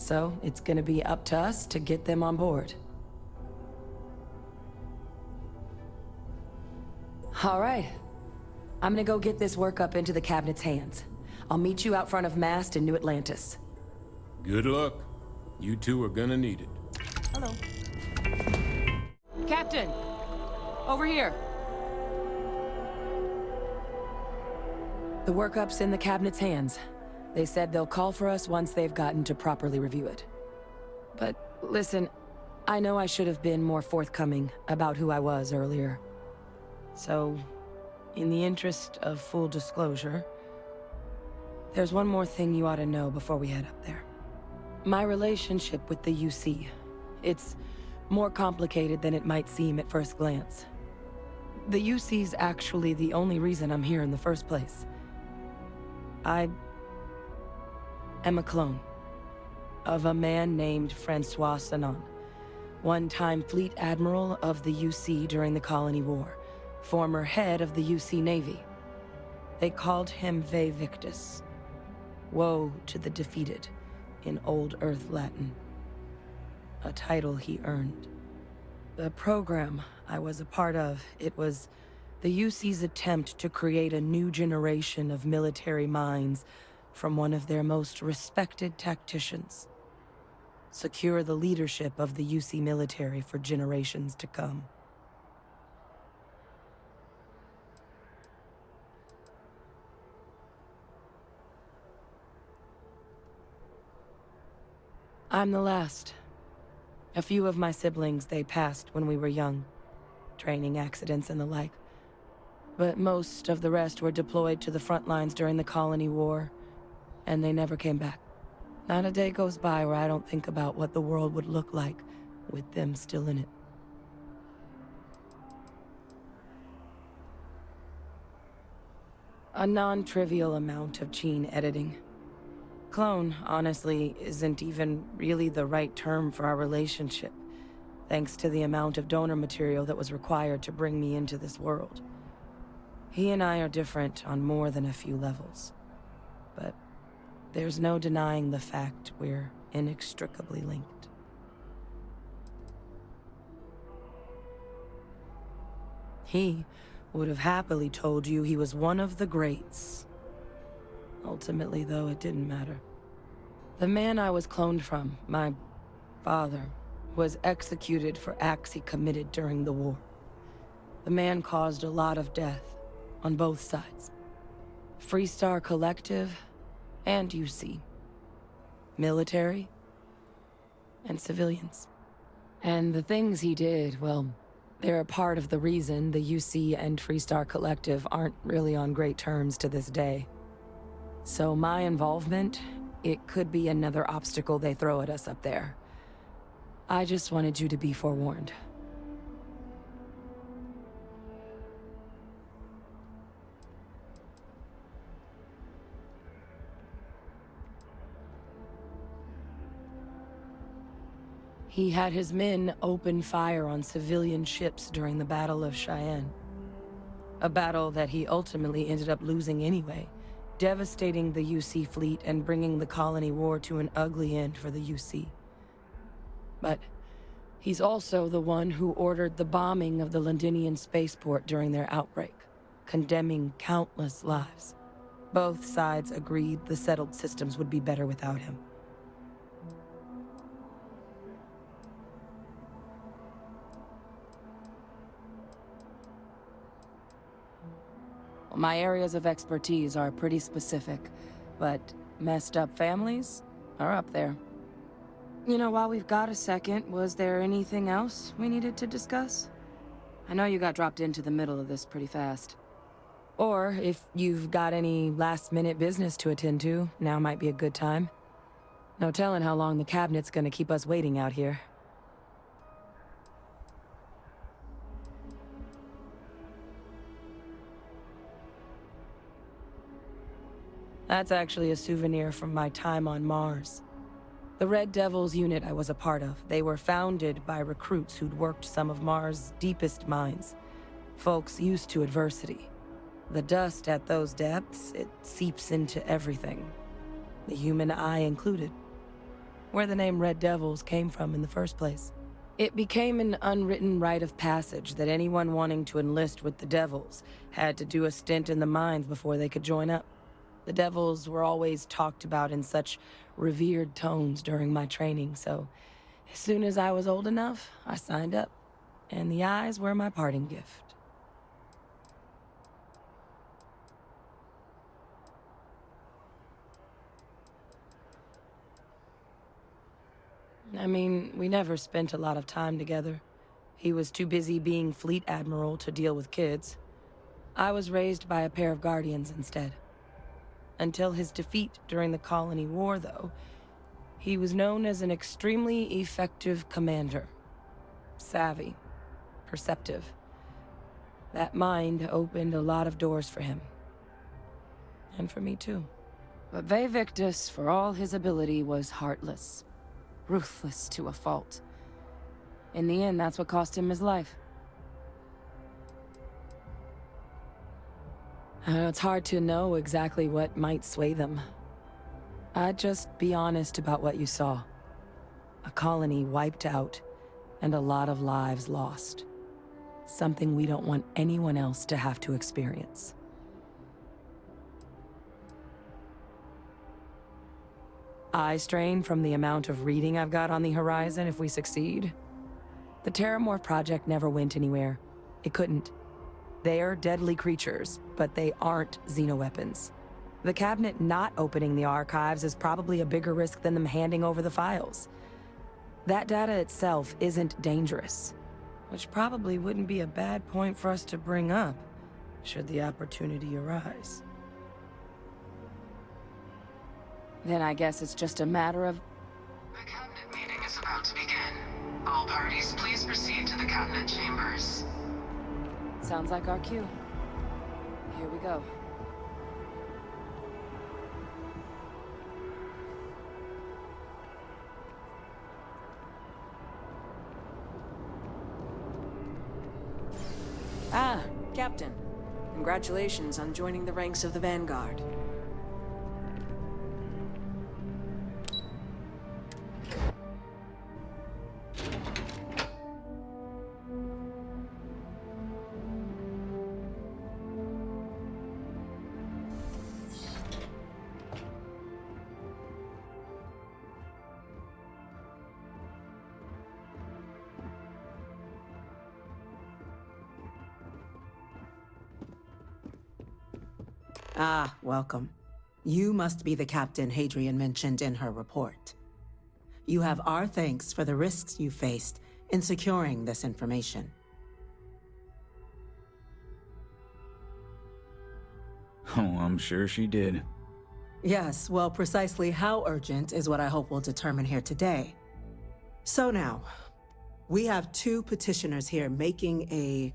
So, it's gonna be up to us to get them on board. All right. I'm gonna go get this work up into the cabinet's hands. I'll meet you out front of Mast in New Atlantis. Good luck. You two are gonna need it. Hello. Captain! Over here! The workup's in the cabinet's hands. They said they'll call for us once they've gotten to properly review it. But listen, I know I should have been more forthcoming about who I was earlier. So, in the interest of full disclosure, there's one more thing you ought to know before we head up there. My relationship with the UC, it's more complicated than it might seem at first glance. The UC's actually the only reason I'm here in the first place. I am a clone of a man named Francois Sanon, one-time fleet admiral of the UC during the Colony War, former head of the UC Navy. They called him Ve Victus, woe to the defeated, in Old Earth Latin, a title he earned. The program I was a part of, it was The UC's attempt to create a new generation of military minds from one of their most respected tacticians. Secure the leadership of the UC military for generations to come. I'm the last. A few of my siblings, they passed when we were young. Training accidents and the like. But most of the rest were deployed to the front lines during the Colony War, and they never came back. Not a day goes by where I don't think about what the world would look like with them still in it. A non-trivial amount of gene editing. Clone, honestly, isn't even really the right term for our relationship, thanks to the amount of donor material that was required to bring me into this world. He and I are different on more than a few levels, but there's no denying the fact we're inextricably linked. He would have happily told you he was one of the greats. Ultimately, though, it didn't matter. The man I was cloned from, my father, was executed for acts he committed during the war. The man caused a lot of death, on both sides. Freestar Collective and UC. Military and civilians. And the things he did, well, they're a part of the reason the UC and Freestar Collective aren't really on great terms to this day. So my involvement, it could be another obstacle they throw at us up there. I just wanted you to be forewarned. He had his men open fire on civilian ships during the Battle of Cheyenne. A battle that he ultimately ended up losing anyway, devastating the UC fleet and bringing the Colony War to an ugly end for the UC. But he's also the one who ordered the bombing of the Londinian spaceport during their outbreak, condemning countless lives. Both sides agreed the settled systems would be better without him. My areas of expertise are pretty specific, but messed up families are up there. You know, while we've got a second, was there anything else we needed to discuss? I know you got dropped into the middle of this pretty fast. Or if you've got any last-minute business to attend to, now might be a good time. No telling how long the cabinet's gonna keep us waiting out here. That's actually a souvenir from my time on Mars. The Red Devils unit I was a part of, they were founded by recruits who'd worked some of Mars' deepest mines. Folks used to adversity. The dust at those depths, it seeps into everything. The human eye included. Where the name Red Devils came from in the first place. It became an unwritten rite of passage that anyone wanting to enlist with the Devils had to do a stint in the mines before they could join up. The Devils were always talked about in such revered tones during my training, so as soon as I was old enough, I signed up. And the eyes were my parting gift. I mean, we never spent a lot of time together. He was too busy being Fleet Admiral to deal with kids. I was raised by a pair of Guardians instead. Until his defeat during the Colony War, though, he was known as an extremely effective commander. Savvy. Perceptive. That mind opened a lot of doors for him. And for me, too. But Ve Victus, for all his ability, was heartless. Ruthless to a fault. In the end, that's what cost him his life. It's hard to know exactly what might sway them. I'd just be honest about what you saw. A colony wiped out, and a lot of lives lost. Something we don't want anyone else to have to experience. Eye strain from the amount of reading I've got on the horizon if we succeed. The Terrormorph project never went anywhere. It couldn't. They're deadly creatures, but they aren't xenoweapons. The cabinet not opening the archives is probably a bigger risk than them handing over the files. That data itself isn't dangerous, which probably wouldn't be a bad point for us to bring up, should the opportunity arise. Then I guess it's just a matter of... The cabinet meeting is about to begin. All parties, please proceed to the cabinet chambers. Sounds like our cue. Here we go. Ah, Captain. Congratulations on joining the ranks of the Vanguard. Ah, welcome. You must be the captain Hadrian mentioned in her report. You have our thanks for the risks you faced in securing this information. Oh, I'm sure she did. Yes, well, precisely how urgent is what I hope we'll determine here today. So now, we have two petitioners here making a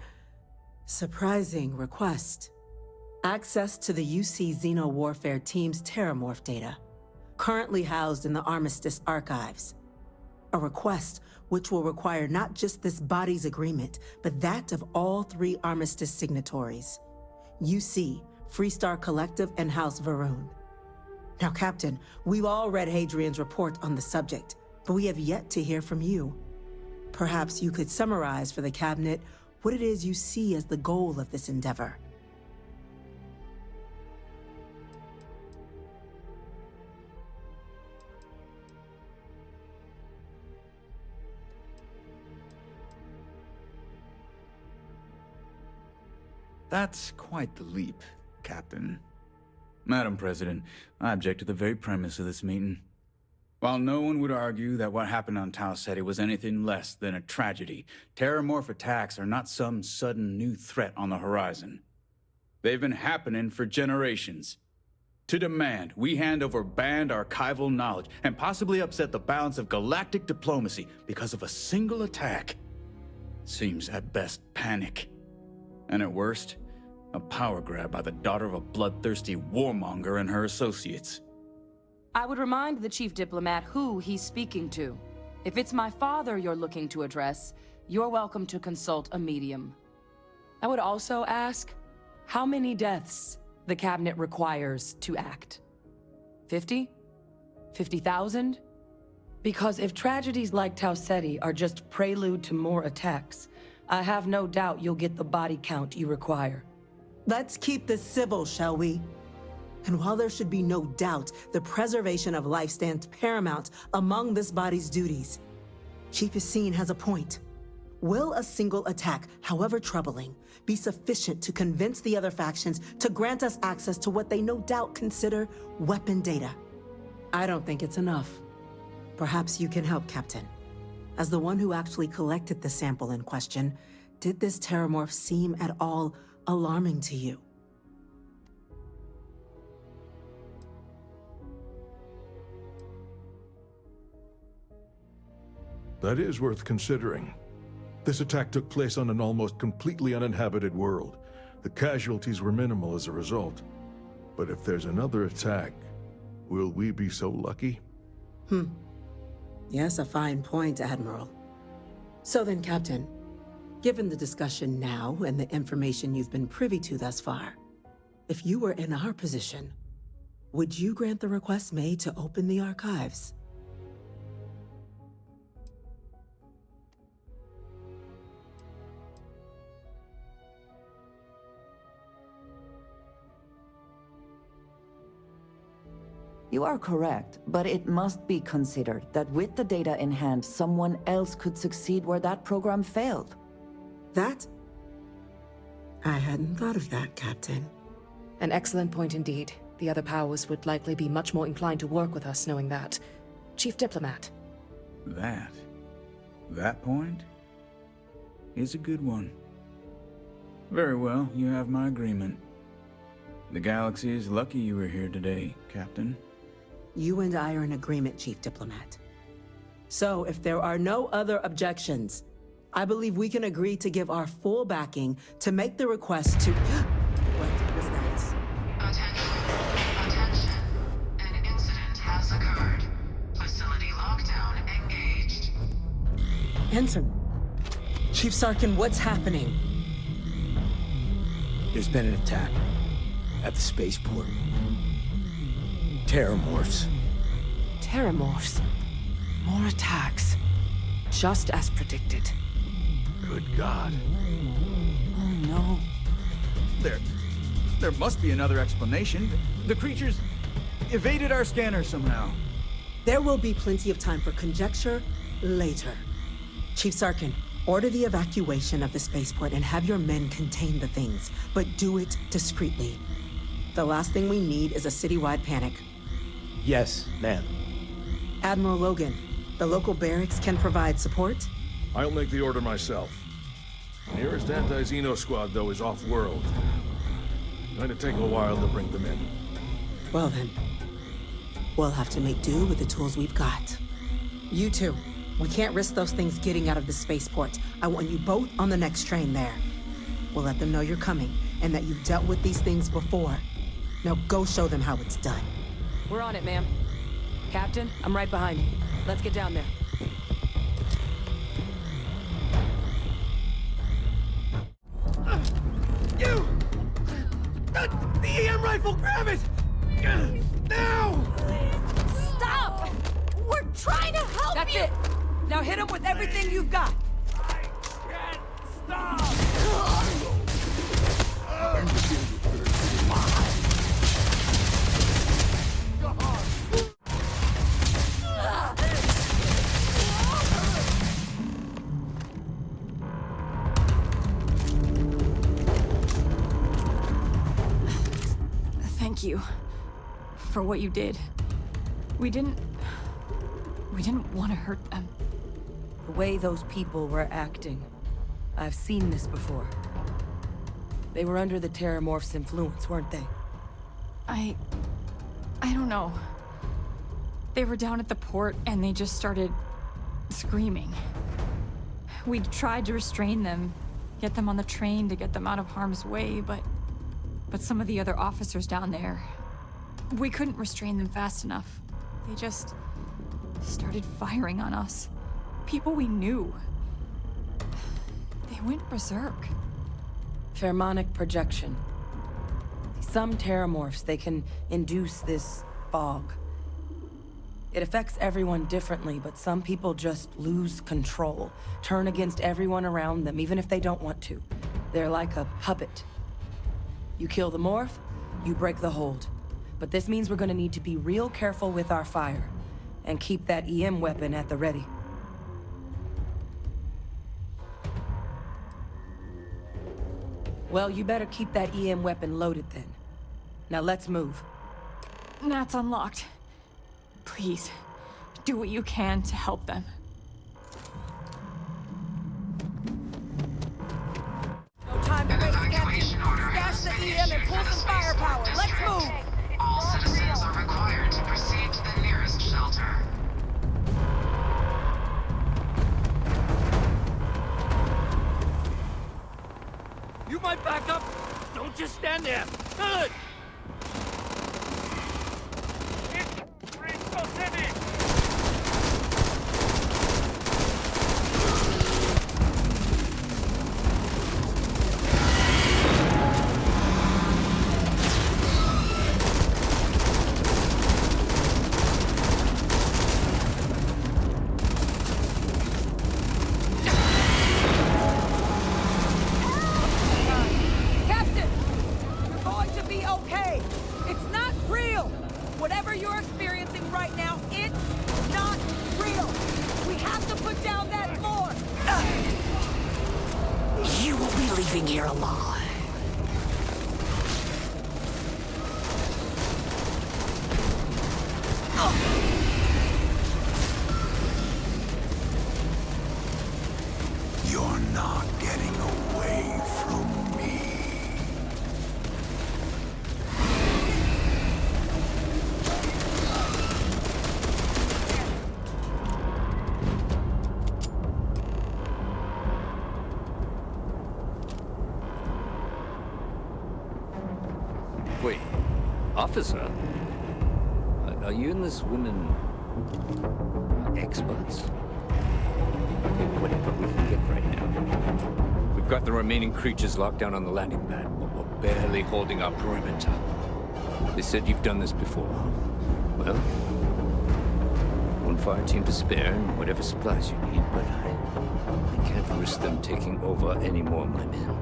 surprising request. Access to the UC Xeno Warfare Team's Terrormorph data, currently housed in the Armistice archives. A request which will require not just this body's agreement, but that of all three Armistice signatories. UC, Freestar Collective, and House Varun. Now, Captain, we've all read Hadrian's report on the subject, but we have yet to hear from you. Perhaps you could summarize for the Cabinet what it is you see as the goal of this endeavor. That's quite the leap, Captain. Madam President, I object to the very premise of this meeting. While no one would argue that what happened on Tau Ceti was anything less than a tragedy, Terrormorph attacks are not some sudden new threat on the horizon. They've been happening for generations. To demand we hand over banned archival knowledge and possibly upset the balance of galactic diplomacy because of a single attack seems at best panic. And at worst, a power grab by the daughter of a bloodthirsty warmonger and her associates. I would remind the chief diplomat who he's speaking to. If it's my father you're looking to address, you're welcome to consult a medium. I would also ask how many deaths the cabinet requires to act. 50? 50,000? Because if tragedies like Tau Ceti are just prelude to more attacks, I have no doubt you'll get the body count you require. Let's keep this civil, shall we? And while there should be no doubt the preservation of life stands paramount among this body's duties, Chief Yassine has a point. Will a single attack, however troubling, be sufficient to convince the other factions to grant us access to what they no doubt consider weapon data? I don't think it's enough. Perhaps you can help, Captain. As the one who actually collected the sample in question, did this Terrormorph seem at all alarming to you? That is worth considering. This attack took place on an almost completely uninhabited world. The casualties were minimal as a result. But if there's another attack, will we be so lucky? Yes, a fine point, Admiral. So then, Captain, given the discussion now and the information you've been privy to thus far, if you were in our position, would you grant the request made to open the archives? You are correct, but it must be considered that with the data in hand, someone else could succeed where that program failed. That? I hadn't thought of that, Captain. An excellent point indeed. The other powers would likely be much more inclined to work with us knowing that. Chief Diplomat. That point is a good one. Very well, you have my agreement. The galaxy is lucky you were here today, Captain. You and I are in agreement, Chief Diplomat. So, if there are no other objections, I believe we can agree to give our full backing to make the request to... What was that? Attention. An incident has occurred. Facility lockdown engaged. Ensign. Chief Sarkin, what's happening? There's been an attack at the spaceport. Terrormorphs. Terrormorphs. More attacks. Just as predicted. Good God. Oh no. There must be another explanation. The creatures evaded our scanner somehow. There will be plenty of time for conjecture later. Chief Sarkin, order the evacuation of the spaceport and have your men contain the things, but do it discreetly. The last thing we need is a citywide panic. Yes, ma'am. Admiral Logan, the local barracks can provide support? I'll make the order myself. Nearest anti-Xeno squad, though, is off-world. Going to take a while to bring them in. Well then, we'll have to make do with the tools we've got. You two, we can't risk those things getting out of the spaceport. I want you both on the next train there. We'll let them know you're coming, and that you've dealt with these things before. Now go show them how it's done. We're on it, ma'am. Captain, I'm right behind you. Let's get down there. You! The EM rifle, grab it! Now! Stop! We're trying to help you! That's it! Now hit him with everything you've got! Thank you for what you did. We didn't want to hurt them. The way those people were acting. I've seen this before. They were under the Terrormorph's influence, weren't they? I don't know. They were down at the port and they just started screaming. We tried to restrain them, get them on the train to get them out of harm's way, but some of the other officers down there, we couldn't restrain them fast enough. They just started firing on us. People we knew. They went berserk. Pheromonic projection. Some Terrormorphs, they can induce this fog. It affects everyone differently, but some people just lose control, turn against everyone around them, even if they don't want to. They're like a puppet. You kill the morph, you break the hold. But this means we're gonna need to be real careful with our fire, and keep that EM weapon at the ready. Well, you better keep that EM weapon loaded then. Now let's move. Nat's unlocked. Please, do what you can to help them. No time to waste, Captain. Stash the EM and pull some firepower. Let's move! All citizens are required to proceed to the nearest shelter. You might back up! Don't just stand there! Good! Captain! You're going to be okay! whatever you're experiencing right now, it's not real. We have to put down that floor. You won't be leaving here alive. You're not getting away from me. Wait, officer? Are you and this woman experts? Okay, whatever, we can get right now. We've got the remaining creatures locked down on the landing pad, but we're barely holding our perimeter. They said you've done this before. Well, one fire team to spare and whatever supplies you need, but I can't risk them taking over any more of my men.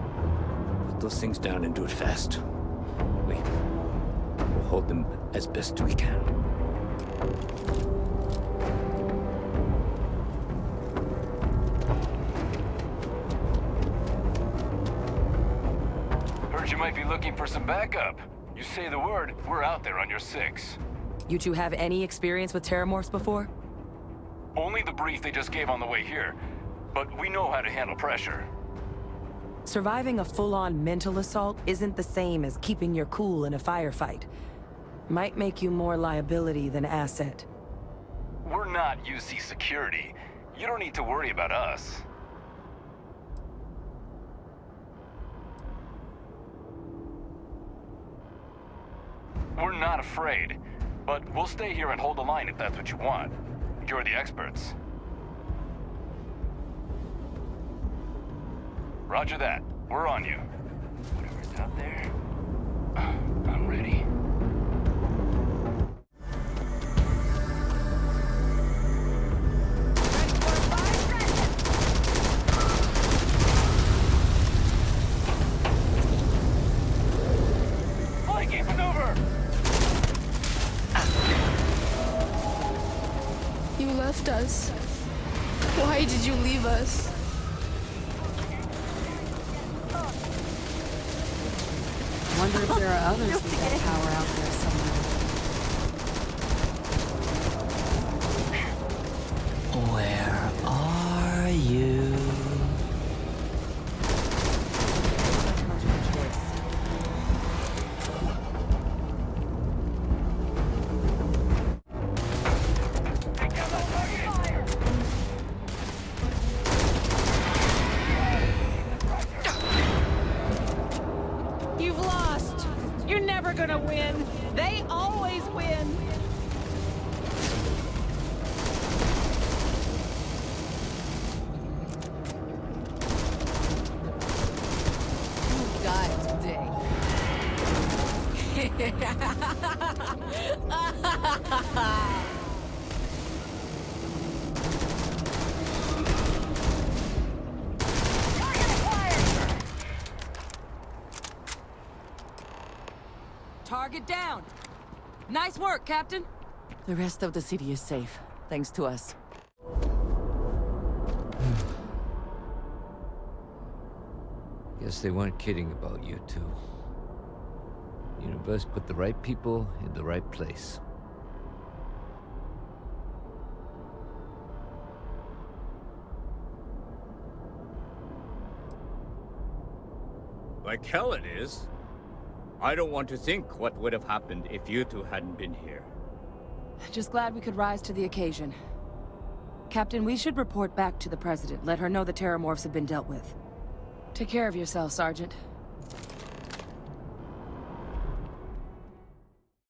Put those things down and do it fast. We'll hold them as best we can. Heard you might be looking for some backup. You say the word, we're out there on your 6. You two have any experience with Terrormorphs before? Only the brief they just gave on the way here, but we know how to handle pressure. Surviving a full-on mental assault isn't the same as keeping your cool in a firefight. Might make you more liability than asset. We're not UC security. You don't need to worry about us. We're not afraid, but we'll stay here and hold the line if that's what you want. You're the experts. Roger that. We're on you. Whatever's out there, I'm ready. Flanking maneuver! You left us. Why did you leave us? I wonder if there are others with that power out there somewhere. Where are you? You've lost. You're never gonna win. They always win. You died today. Target down. Nice work, Captain. The rest of the city is safe, thanks to us. Guess they weren't kidding about you two. Universe put the right people in the right place. Like hell it is. I don't want to think what would have happened if you two hadn't been here. Just glad we could rise to the occasion. Captain, we should report back to the President. Let her know the Terrormorphs have been dealt with. Take care of yourself, Sergeant.